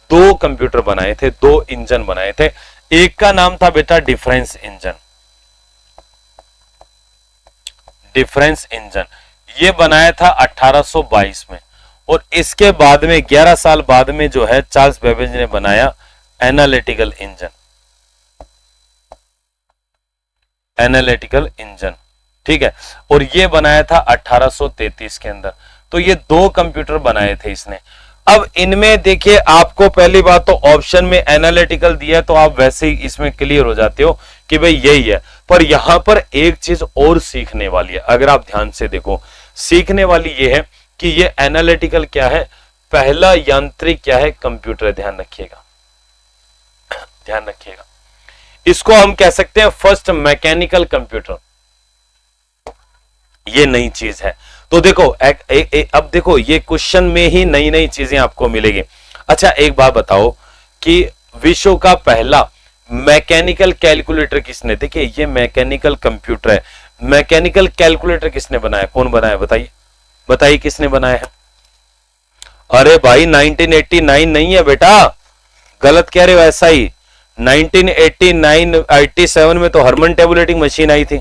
दो कंप्यूटर बनाए थे, दो इंजन बनाए थे। एक का नाम था बेटा डिफरेंस इंजन। डिफरेंस इंजन ये बनाया था 1822 में, और इसके बाद में 11 साल बाद में जो है चार्ल्स बेबेज ने बनाया एनालिटिकल इंजन। एनालिटिकल इंजन, ठीक है, और ये बनाया था 1833 के अंदर। तो ये 2 कंप्यूटर बनाए थे इसने। अब इनमें देखिए, आपको पहली बात तो ऑप्शन में एनालिटिकल दिया है, तो आप वैसे ही इसमें क्लियर हो जाते हो कि भाई यही है। पर यहां पर एक चीज और सीखने वाली है, अगर आप ध्यान से देखो, सीखने वाली ये है कि ये एनालिटिकल क्या है, पहला यांत्रिक क्या है, कंप्यूटर। ध्यान रखिएगा, ध्यान रखिएगा, इसको हम कह सकते हैं फर्स्ट मैकेनिकल कंप्यूटर। ये नई चीज है। तो देखो अब देखो, ये क्वेश्चन में ही नई नई चीजें आपको मिलेगी। अच्छा एक बात बताओ कि विश्व का पहला मैकेनिकल कैलकुलेटर किसने, देखिए ये मैकेनिकल कंप्यूटर है, मैकेनिकल कैलकुलेटर किसने बनाया, कौन बनाया, बताइए बताइए किसने बनाया है। अरे भाई 1989 नहीं है बेटा, गलत कह रहे हो। ऐसा ही 1989 87 में तो हरमन टेबुलेटिंग मशीन आई थी।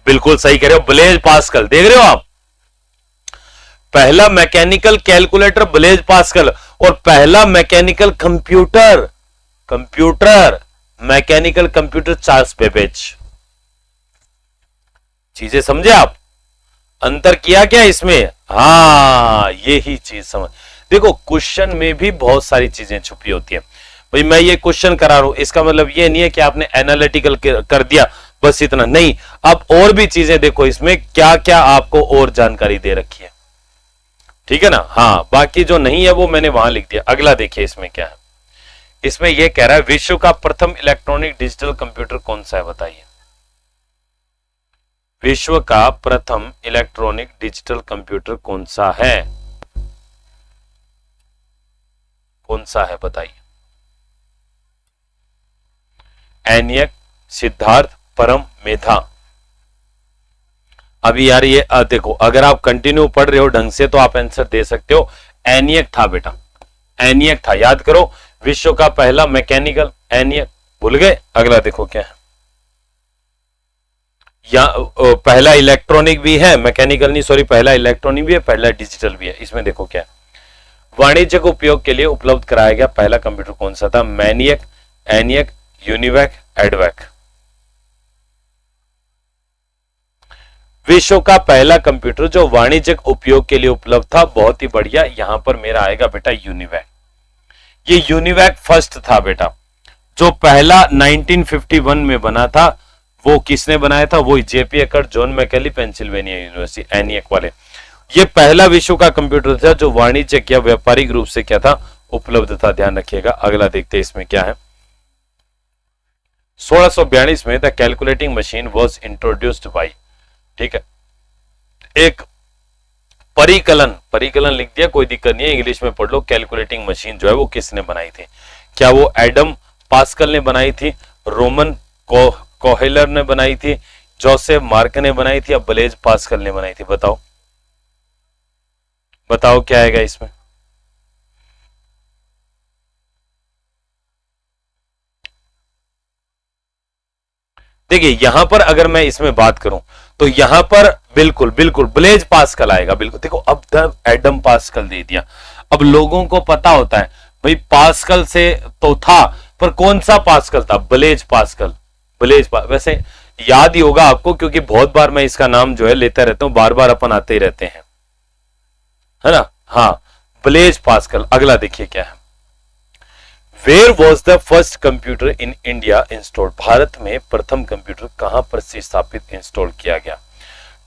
बिल्कुल सही कह रहे हो, ब्लेज पास्कल, देख रहे हो आप, पहला मैकेनिकल कैलकुलेटर ब्लेज पास्कल, और पहला mechanical computer mechanical computer Charles Babbage. चीजें समझे आप, अंतर किया क्या इसमें, हाँ यही चीज समझ। देखो क्वेश्चन में भी बहुत सारी चीजें छुपी होती है। भाई मैं ये क्वेश्चन करा रहा हूं, इसका मतलब ये नहीं है कि आपने एनालिटिकल कर दिया बस इतना नहीं, आप और भी चीजें देखो इसमें क्या क्या आपको और जानकारी दे रखी है, ठीक है ना। हाँ बाकी जो नहीं है वो मैंने वहां लिख दिया। अगला देखिए इसमें क्या है, इसमें यह कह रहा है विश्व का प्रथम इलेक्ट्रॉनिक डिजिटल कंप्यूटर कौन सा है, बताइए। विश्व का प्रथम इलेक्ट्रॉनिक डिजिटल कंप्यूटर कौन सा है, कौन सा है बताइए। एनियक, सिद्धार्थ, परम, मेधा। अभी यार ये देखो, अगर आप कंटिन्यू पढ़ रहे हो ढंग से तो आप आंसर दे सकते हो। एनियक था बेटा, एनियक था, याद करो, विश्व का पहला मैकेनिकल, एनियक। भूल गए, अगला देखो क्या है। या पहला इलेक्ट्रॉनिक भी है, मैकेनिकल नहीं सॉरी, पहला इलेक्ट्रॉनिक भी है, पहला डिजिटल भी है। इसमें देखो क्या है, वाणिज्यिक उपयोग के लिए उपलब्ध कराया गया पहला कंप्यूटर कौन सा था, मैनियक, एनियक, यूनिवैक, एडवैक। विश्व का पहला कंप्यूटर जो वाणिज्यिक उपयोग के लिए उपलब्ध था, बहुत ही बढ़िया, यहां पर मेरा आएगा बेटा यूनिवैक। ये यूनिवैक फर्स्ट था बेटा, जो पहला 1951 में बना था। वो किसने बनाया था, वो JP Eckert, John Mauchly, Pennsylvania University, ENIAC वाले। ये पहला विश्व का कंप्यूटर था जो वाणिज्यिक या व्यापारिक रूप से क्या था, उपलब्ध था। ध्यान रखिएगा। अगला देखते हैं इसमें क्या है। 1642 में the calculating machine was introduced by, ठीक है, एक परिकलन लिख दिया, कोई दिक्कत नहीं है, इंग्लिश में पढ़ लो। कैलकुलेटिंग मशीन जो है वो किसने बनाई थी, क्या वो एडम पास्कल ने बनाई थी, रोमन कोहेलर ने बनाई थी, जोसेफ मार्क ने बनाई थी, या ब्लेज पास्कल ने बनाई थी, बताओ बताओ क्या आएगा इसमें। देखिए यहां पर अगर मैं इसमें बात करूं तो यहां पर बिल्कुल बिल्कुल ब्लेज पास्कल आएगा, बिल्कुल। देखो अब द एडम पास्कल दे दिया, अब लोगों को पता होता है भाई पास्कल से तो था, पर कौन सा पास्कल था, ब्लेज पास्कल। वैसे याद ही होगा आपको, क्योंकि बहुत बार मैं इसका नाम जो है लेता रहता हूं, बार बार अपन आते ही रहते हैं, है ना। हाँ ब्लेज पास्कल। अगला देखिए क्या है, where was the first computer in India installed, Bharat में प्रथम कंप्यूटर कहां पर स्थापित इंस्टॉल किया गया।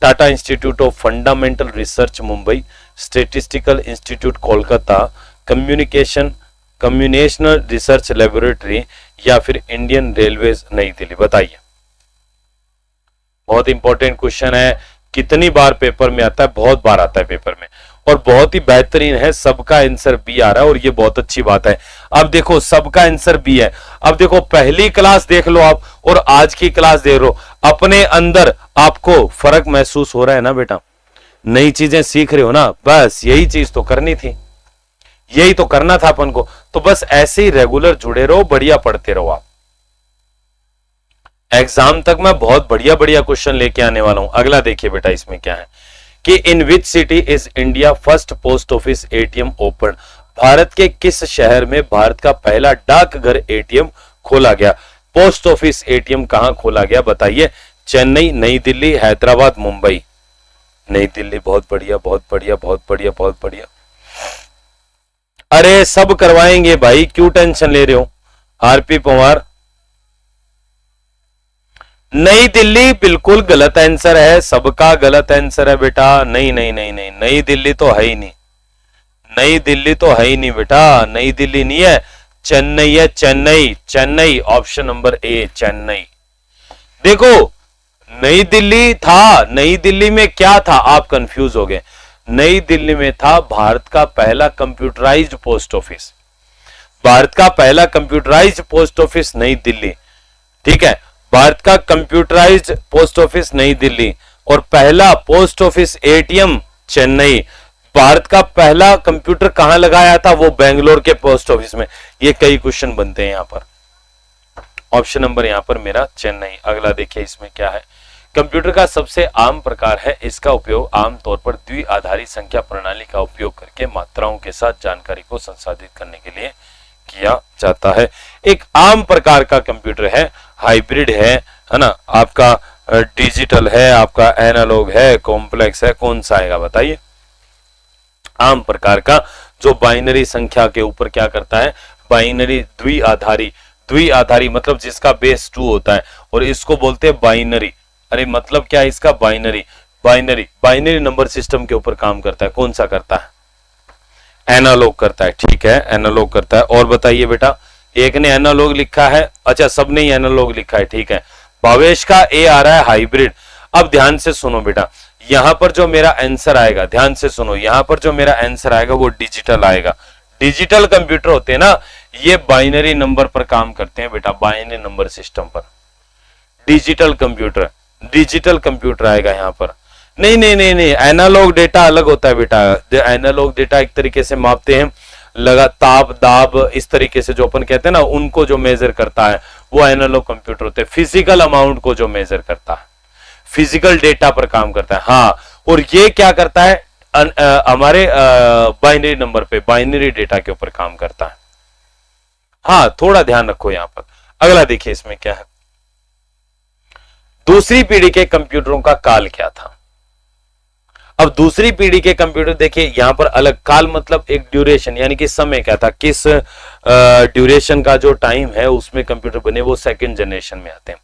Tata institute of fundamental research Mumbai, statistical institute Kolkata, communicational research laboratory, या फिर इंडियन रेलवेज नई दिल्ली, बताइए। बहुत इंपॉर्टेंट क्वेश्चन है, कितनी बार पेपर में आता है, बहुत बार आता है पेपर में, और बहुत ही बेहतरीन है, सबका आंसर बी आ रहा है, और ये बहुत अच्छी बात है। अब देखो सबका आंसर बी है। अब देखो पहली क्लास देख लो आप और आज की क्लास देख लो, अपने अंदर आपको फर्क महसूस हो रहा है ना बेटा, नई चीजें सीख रहे हो ना, बस यही चीज तो करनी थी, यही तो करना था अपन को। तो बस ऐसे ही रेगुलर जुड़े रहो, बढ़िया पढ़ते रहो आप, एग्जाम तक मैं बहुत बढ़िया बढ़िया क्वेश्चन लेके आने वाला हूं। अगला देखिए बेटा, इसमें क्या है कि in which city is India first post office ATM open. भारत के किस शहर में भारत का पहला डाकघर एटीएम खोला गया? पोस्ट ऑफिस एटीएम कहां खोला गया बताइए? चेन्नई, नई दिल्ली, हैदराबाद, मुंबई। नई दिल्ली, बहुत बढ़िया बहुत बढ़िया बहुत बढ़िया बहुत बढ़िया। अरे सब करवाएंगे भाई, क्यों टेंशन ले रहे हो? आरपी पवार, नई दिल्ली बिल्कुल गलत आंसर है, सबका गलत आंसर है बेटा। नहीं नहीं नहीं नहीं, नई दिल्ली तो है ही नहीं, नई दिल्ली तो है ही नहीं बेटा, नई दिल्ली नहीं है, चेन्नई है, Chennai. Chennai, option number A, Chennai. देखो नई दिल्ली था, नई दिल्ली में क्या था? आप कंफ्यूज हो गए। नई दिल्ली में था भारत का पहला कंप्यूटराइज्ड पोस्ट ऑफिस, भारत का पहला कंप्यूटराइज्ड पोस्ट ऑफिस नई दिल्ली, ठीक है। भारत का कंप्यूटराइज्ड पोस्ट ऑफिस नई दिल्ली और पहला post office ATM Chennai. Bharat का पहला कंप्यूटर कहां लगाया था? वो बेंगलोर के पोस्ट ऑफिस में। ये कई क्वेश्चन बनते हैं यहां पर। ऑप्शन नंबर यहां पर मेरा चेन्नई। अगला देखिए, इसमें क्या है? कंप्यूटर का सबसे आम प्रकार है, इसका उपयोग आमतौर पर द्विआधारी संख्या प्रणाली का उपयोग करके मात्राओं के साथ जानकारी को संसाधित करने के लिए किया जाता है। एक आम प्रकार का कंप्यूटर है, हाइब्रिड है ना, आपका डिजिटल है, आपका एनालॉग है, कॉम्प्लेक्स है, कौन सा आएगा बताइए? आम प्रकार का, जो बाइनरी संख्या के ऊपर क्या करता है? बाइनरी, द्विआधारी। द्विआधारी मतलब जिसका बेस 2 होता है, और इसको बोलते हैं बाइनरी। अरे मतलब क्या है इसका? Binary. Binary, binary number system के ऊपर काम करता है। कौन सा करता है? एनालॉग करता है, ठीक है, एनालॉग करता है। और बताइए बेटा, एक ने एनालॉग लिखा है, अच्छा सबने ही एनालॉग लिखा है, ठीक है। भावेश का ए आ रहा है हाइब्रिड। अब ध्यान से सुनो बेटा, यहां पर जो मेरा आंसर आएगा, ध्यान से सुनो, यहां पर जो मेरा आंसर आएगा वो डिजिटल आएगा। डिजिटल कंप्यूटर होते हैं ना, ये बाइनरी नंबर पर काम करते हैं बेटा, बाइनरी नंबर सिस्टम पर। डिजिटल कंप्यूटर, डिजिटल कंप्यूटर आएगा यहां पर। नहीं नहीं नहीं नहीं, एनालॉग डेटा अलग होता है बेटा। एनालॉग डेटा एक तरीके से मापते हैं, लगा ताप दाब, इस तरीके से जो अपन कहते हैं ना, उनको जो मेजर करता है वो एनालॉग कंप्यूटर होते हैं। फिजिकल अमाउंट को जो मेजर करता है, फिजिकल डेटा पर काम करता है। हाँ, और ये क्या करता है? हमारे बाइनरी नंबर पे, बाइनरी डेटा के ऊपर काम करता है। हाँ, थोड़ा ध्यान रखो यहां पर। अगला देखिए, इसमें क्या है? दूसरी पीढ़ी के कंप्यूटरों का काल क्या था? अब दूसरी पीढ़ी के कंप्यूटर देखिए, यहां पर अलग काल मतलब एक ड्यूरेशन, यानी कि समय क्या था, किस ड्यूरेशन का जो टाइम है उसमें कंप्यूटर बने, वो सेकंड जनरेशन में आते हैं।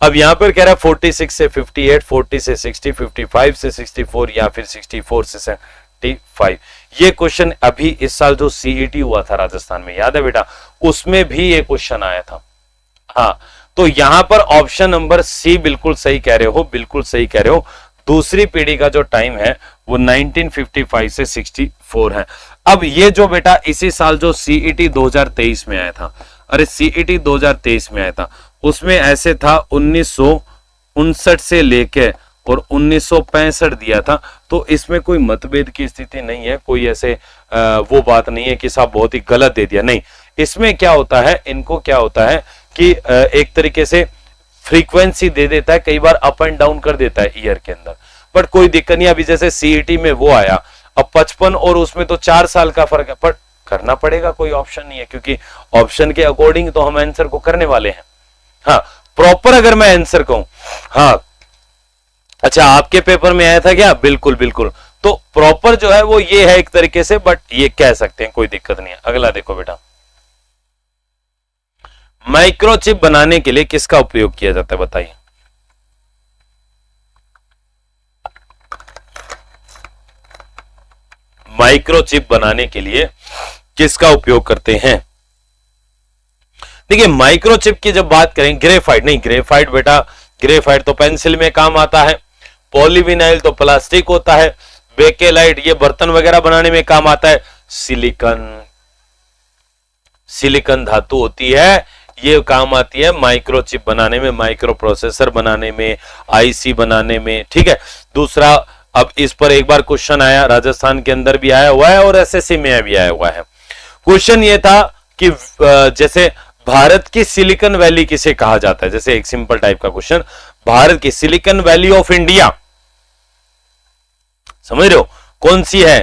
अब यहां पर कह रहा है 46 से 58, 40 से 60, 55 से 64 या फिर 64 से 75। ये क्वेश्चन अभी इस साल जो सीईटी हुआ था राजस्थान में, याद है बेटा? उसमें भी ये क्वेश्चन आया था। हाँ, तो यहां पर ऑप्शन नंबर सी बिल्कुल सही कह रहे हो, बिल्कुल सही कह रहे हो। दूसरी पीढ़ी का जो टाइम है वो 1955 से 64 है। अब ये जो बेटा इसी साल जो सीईटी 2023 में आया था, अरे सीईटी 2023 में आया था, उसमें ऐसे था 1959 से लेके और 1965 दिया था। तो इसमें कोई मतभेद की स्थिति नहीं है, कोई ऐसे वो बात नहीं है कि साहब बहुत ही गलत दे दिया, नहीं। इसमें क्या होता है, इनको क्या होता है कि एक तरीके से फ्रीक्वेंसी दे देता है, कई बार अप एंड डाउन कर देता है ईयर के अंदर, बट कोई दिक्कत नहीं। अभी जैसे सीईटी में वो आया, अब 55 और उसमें तो 4 साल का फर्क है, पर करना पड़ेगा, कोई ऑप्शन नहीं है, क्योंकि ऑप्शन के अकॉर्डिंग तो हम आंसर को करने वाले हैं। हाँ, प्रॉपर अगर मैं आंसर कहूं, हाँ अच्छा आपके पेपर में आया था क्या? बिल्कुल बिल्कुल, तो प्रॉपर जो है वो ये है एक तरीके से, बट ये कह सकते हैं, कोई दिक्कत नहीं है। अगला देखो बेटा, माइक्रोचिप बनाने के लिए किसका उपयोग किया जाता है बताइए? माइक्रोचिप बनाने के लिए किसका उपयोग करते हैं? देखिए, माइक्रोचिप की जब बात करें, ग्रेफाइट नहीं, ग्रेफाइट बेटा, ग्रेफाइट तो पेंसिल में काम आता है, पॉलीविनाइल तो प्लास्टिक होता है, बेकेलाइट ये बर्तन वगैरह बनाने में काम आता है, सिलिकॉन, सिलिकॉन धातु होती है, ये काम आती है माइक्रोचिप बनाने में, माइक्रो प्रोसेसर बनाने में, आईसी बनाने में, ठीक है। दूसरा, अब इस पर एक बार क्वेश्चन आया, राजस्थान के अंदर भी आया हुआ है और एसएससी में भी आया हुआ है। क्वेश्चन ये था कि जैसे भारत की सिलिकॉन वैली किसे कहा जाता है? जैसे एक सिंपल टाइप का क्वेश्चन, भारत की सिलिकॉन वैली ऑफ इंडिया समझ रहे हो कौन सी है?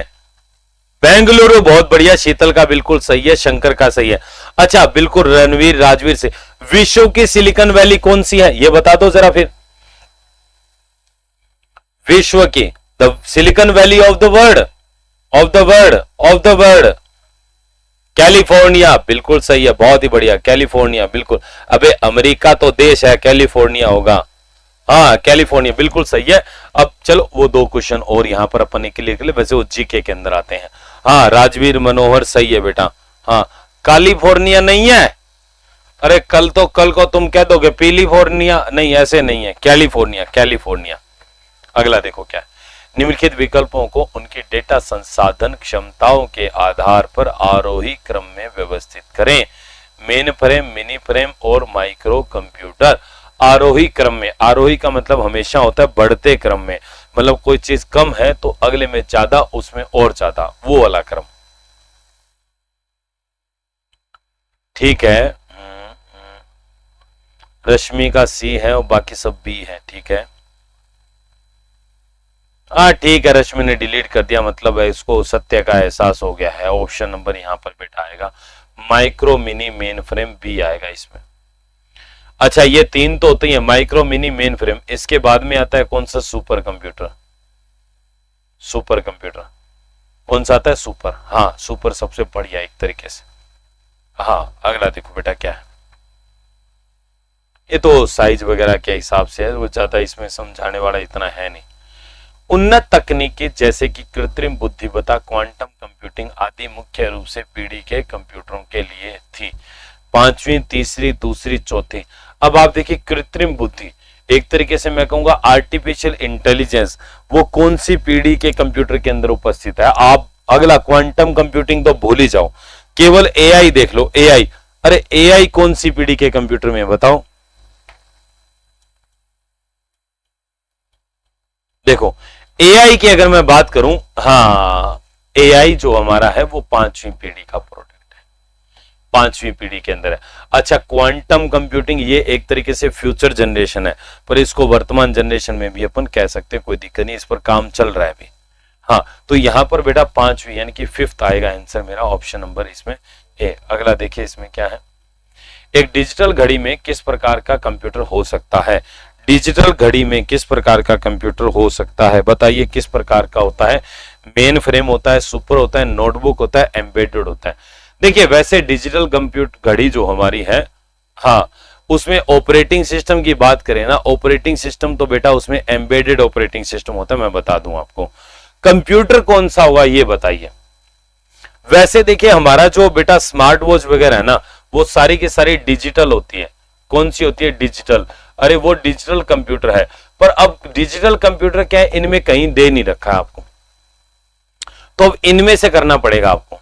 बेंगलुरु, बहुत बढ़िया। शीतल का बिल्कुल सही है, शंकर का सही है। अच्छा बिल्कुल, रणवीर राजवीर से, विश्व की सिलिकॉन वैली कौन सी है ये बता दो जरा फिर। विश्व की, the silicon valley of the world, of the world, of the world, California, बिल्कुल सही है, बहुत ही बढ़िया, कैलिफोर्निया बिल्कुल। अबे अमेरिका तो देश है, कैलिफोर्निया होगा, हाँ कैलिफोर्निया बिल्कुल सही है। अब चलो वो दो क्वेश्चन और यहां पर अपन ने क्लियर कर ले, वैसे वो जीके के अंदर आते हैं। हाँ राजवीर मनोहर सही है बेटा। हाँ कैलिफोर्निया नहीं है, अरे कल को तुम कह दोगे पीलीफोर्निया, नहीं ऐसे नहीं है, कैलिफोर्निया, कैलिफोर्निया। अगला देखो क्या है, निम्नलिखित विकल्पों को उनकी डेटा संसाधन क्षमताओं के आधार पर आरोही क्रम में व्यवस्थित करें। मेन फ्रेम, मिनी फ्रेम और माइक्रो कंप्यूटर। आरोही क्रम में, आरोही का मतलब हमेशा होता है बढ़ते क्रम में, मतलब कोई चीज कम है तो अगले में ज्यादा, उसमें और ज्यादा, वो वाला क्रम। ठीक है, रश्मि का सी है और बाकी सब बी है। ठीक है, हाँ ठीक है, रश्मि ने डिलीट कर दिया, मतलब है इसको सत्य का एहसास हो गया है। ऑप्शन नंबर यहां पर बेटा आएगा माइक्रो मिनी मेन फ्रेम, बी आएगा इसमें। अच्छा ये तीन तो होते हैं, माइक्रो मिनी मेन फ्रेम, इसके बाद में आता है कौन सा? Super computer. सुपर कंप्यूटर कौन सा आता है? सुपर, हाँ सुपर सबसे बढ़िया एक तरीके से। हाँ अगला देखो बेटा क्या है, ये तो साइज वगैरह के हिसाब से है, वो ज्यादा इसमें समझाने वाला इतना है नहीं। उन्नत तकनीकी जैसे कि कृत्रिम बुद्धिमत्ता, क्वांटम कंप्यूटिंग आदि मुख्य रूप से पीढ़ी के कंप्यूटरों के लिए थी। पांचवी, तीसरी, दूसरी, चौथी। अब आप देखिए कृत्रिम बुद्धि, एक तरीके से मैं कहूंगा आर्टिफिशियल इंटेलिजेंस, वो कौन सी पीढ़ी के कंप्यूटर के अंदर उपस्थित है? आप अगला क्वांटम कंप्यूटिंग तो भूल ही जाओ, केवल एआई देख लो, एआई। अरे एआई कौन सी पीढ़ी के कंप्यूटर में बताओ? देखो एआई की अगर मैं बात करूं, हाँ एआई जो हमारा है वो पांचवी पीढ़ी का प्रोडक्ट है, पांचवी पीढ़ी के अंदर है। अच्छा क्वांटम कंप्यूटिंग ये एक तरीके से फ्यूचर जनरेशन है, पर इसको वर्तमान जनरेशन में भी अपन कह सकते हैं, कोई दिक्कत नहीं, इस पर काम चल रहा है अभी। हाँ तो यहां पर बेटा पांचवी यानी कि फिफ्थ आएगा आंसर मेरा, ऑप्शन नंबर इसमें ए। अगला देखिए इसमें क्या है, एक डिजिटल घड़ी में किस प्रकार का कंप्यूटर हो सकता है? डिजिटल घड़ी में किस प्रकार का कंप्यूटर हो सकता है? बताइए किस प्रकार का होता है? मेन फ्रेम होता है, सुपर होता है, नोटबुक होता है, एम्बेडेड होता है। देखिए वैसे डिजिटल कंप्यूटर घड़ी जो हमारी है, हाँ उसमें ऑपरेटिंग सिस्टम की बात करें ना, ऑपरेटिंग सिस्टम तो बेटा उसमें एम्बेडेड ऑपरेटिंग सिस्टम होता है। मैं बता दूं आपको कंप्यूटर कौन सा होगा ये बताइए। वैसे देखिए हमारा जो बेटा स्मार्ट वॉच वगैरह है ना, वो सारी की सारी डिजिटल होती है। कौन सी होती है? डिजिटल। अरे वो डिजिटल कंप्यूटर है, पर अब डिजिटल कंप्यूटर क्या है, इनमें कहीं दे नहीं रखा है आपको, तो अब इनमें से करना पड़ेगा आपको।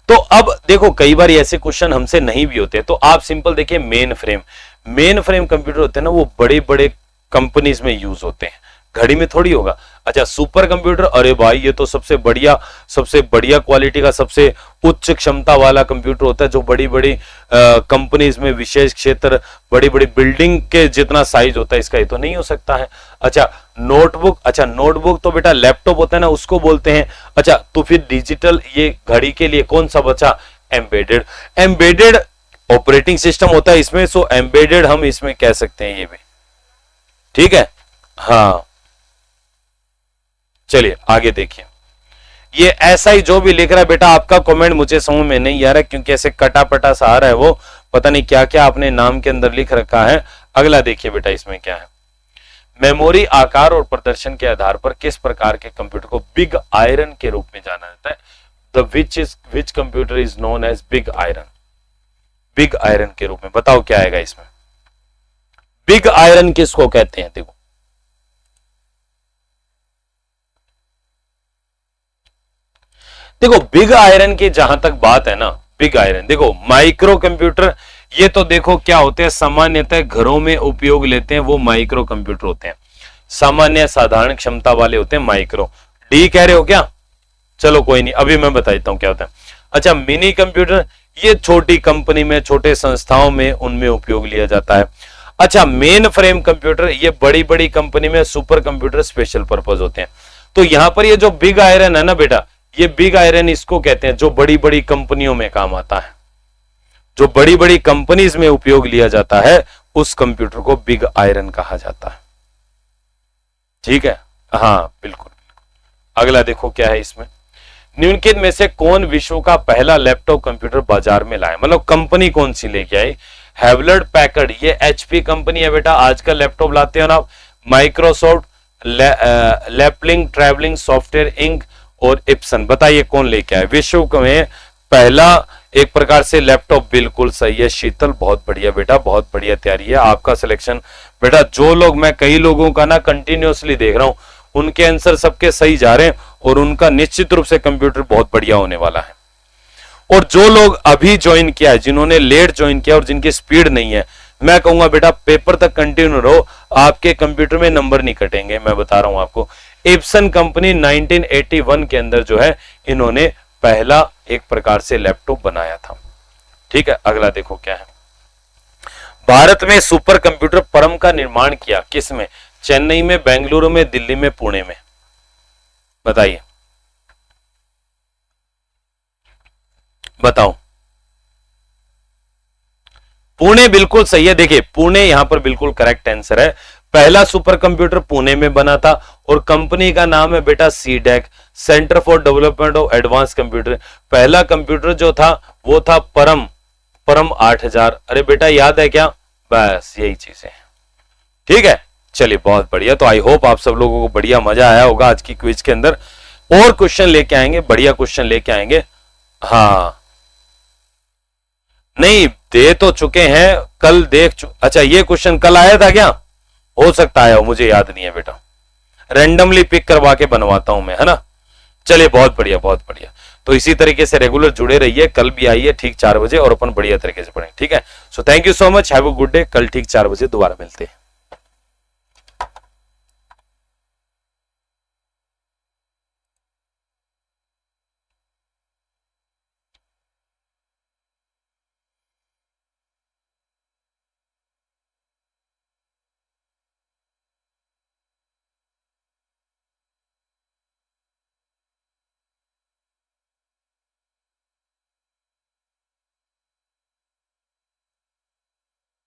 तो अब देखो कई बार ऐसे क्वेश्चन हमसे नहीं भी होते, तो आप सिंपल देखिए main frame, main frame computer होते हैं ना, वो बड़े बड़े कंपनीज में यूज होते हैं, घड़ी में थोड़ी होगा। अच्छा सुपर कंप्यूटर, अरे भाई ये तो सबसे बढ़िया क्वालिटी का, सबसे उच्च क्षमता वाला कंप्यूटर होता है, जो बड़ी बड़ी कंपनीज में विशेष क्षेत्र, बड़ी बड़ी बिल्डिंग के जितना साइज होता है, इसका ये तो नहीं हो सकता है। अच्छा नोटबुक, अच्छा नोटबुक तो बेटा लैपटॉप होता है ना, उसको बोलते हैं। अच्छा तो फिर डिजिटल ये घड़ी के लिए कौन सा बचा? एम्बेडेड। एम्बेडेड ऑपरेटिंग सिस्टम होता है इसमें, सो एम्बेडेड हम इसमें कह सकते हैं ये भी, ठीक है। हाँ चलिए आगे देखिए, ये ऐसा ही जो भी लिख रहा है बेटा, आपका कमेंट मुझे समझ में नहीं आ रहा है, क्योंकि ऐसे कटा पटा सा आ रहा है, वो पता नहीं क्या क्या आपने नाम के अंदर लिख रखा है। अगला देखिए बेटा इसमें क्या है, मेमोरी आकार और प्रदर्शन के आधार पर किस प्रकार के कंप्यूटर को बिग आयरन के रूप में जाना जाता है? The which computer is known as big iron? Big iron के रूप में बताओ क्या आएगा इसमें? बिग आयरन किसको कहते हैं? देखो बिग आयरन की जहां तक बात है ना, बिग आयरन देखो माइक्रो कंप्यूटर, ये तो देखो क्या होते हैं, सामान्यतः घरों में उपयोग लेते हैं, वो माइक्रो कंप्यूटर होते हैं, सामान्य साधारण क्षमता वाले होते हैं माइक्रो। डी कह रहे हो क्या? चलो कोई नहीं, अभी मैं बता देता हूं क्या होता है। अच्छा मिनी कंप्यूटर, ये छोटी कंपनी में, छोटे संस्थाओं में उनमें उपयोग लिया जाता है। अच्छा, मेन फ्रेम कंप्यूटर, ये बड़ी बड़ी कंपनी में सुपर कंप्यूटर स्पेशल पर्पज होते हैं। तो यहां पर ये जो बिग आयरन है ना बेटा, ये बिग आयरन इसको कहते हैं जो बड़ी बड़ी कंपनियों में काम आता है, जो बड़ी बड़ी कंपनीज में उपयोग लिया जाता है, उस कंप्यूटर को बिग आयरन कहा जाता है। ठीक है, हाँ बिल्कुल। अगला देखो क्या है इसमें, निम्नलिखित में से कौन विश्व का पहला लैपटॉप कंप्यूटर बाजार में लाया, मतलब कंपनी कौन सी लेके आई। हेवलेट पैकर्ड, ये एचपी कंपनी है बेटा। आजकल लैपटॉप लाते हो ना, माइक्रोसॉफ्ट, लैपलिंग, ट्रैवलिंग सॉफ्टवेयर इंक और इप्सन। बताइए कौन लेके आए विश्व में पहला एक प्रकार से लैपटॉप। बिल्कुल सही है शीतल, बहुत बढ़िया बेटा, बहुत बढ़िया तैयारी है आपका सिलेक्शन बेटा। जो लोग, मैं कई लोगों का ना कंटिन्यूअसली देख रहा हूं, उनके आंसर सबके सही जा रहे हैं और उनका निश्चित रूप से कंप्यूटर बहुत बढ़िया होने वाला है। और जो लोग अभी ज्वाइन किया है, जिन्होंने लेट ज्वाइन किया और जिनकी स्पीड नहीं है, मैं कहूंगा बेटा पेपर तक कंटिन्यू रहो, आपके कंप्यूटर में नंबर नहीं कटेंगे। मैं बता रहा हूं आपको, इप्सन कंपनी 1981 के अंदर जो है इन्होंने पहला एक प्रकार से लैपटॉप बनाया था। ठीक है, अगला देखो क्या है, भारत में सुपर कंप्यूटर परम का निर्माण किया किसमें, चेन्नई में, बेंगलुरु में, दिल्ली में, पुणे में। बताइए, बताओ। पुणे बिल्कुल सही है। देखिए पुणे यहां पर बिल्कुल करेक्ट आंसर है। पहला सुपर कंप्यूटर पुणे में बना था और कंपनी का नाम है बेटा CDAC, centre for development of advance computer. पहला कंप्यूटर जो था वो था परम 8000। अरे बेटा याद है क्या, बस यही चीजें हैं। ठीक है, चलिए बहुत बढ़िया। तो आई होप आप सब लोगों को बढ़िया मजा आया होगा आज की क्विज के अंदर। और क्वेश्चन लेके आएंगे, बढ़िया क्वेश्चन लेके आएंगे। हाँ नहीं दे तो चुके हैं, कल अच्छा ये क्वेश्चन कल आया था क्या, हो सकता है, मुझे याद नहीं है बेटा, रैंडमली पिक करवा के बनवाता हूं मैं, है ना। चलिए बहुत बढ़िया, बहुत बढ़िया। तो इसी तरीके से रेगुलर जुड़े रहिए, कल भी आइए ठीक 4 बजे और अपन बढ़िया तरीके से पढ़ें। ठीक है, so thank you so much, have a good day. कल ठीक 4 बजे दोबारा मिलते हैं।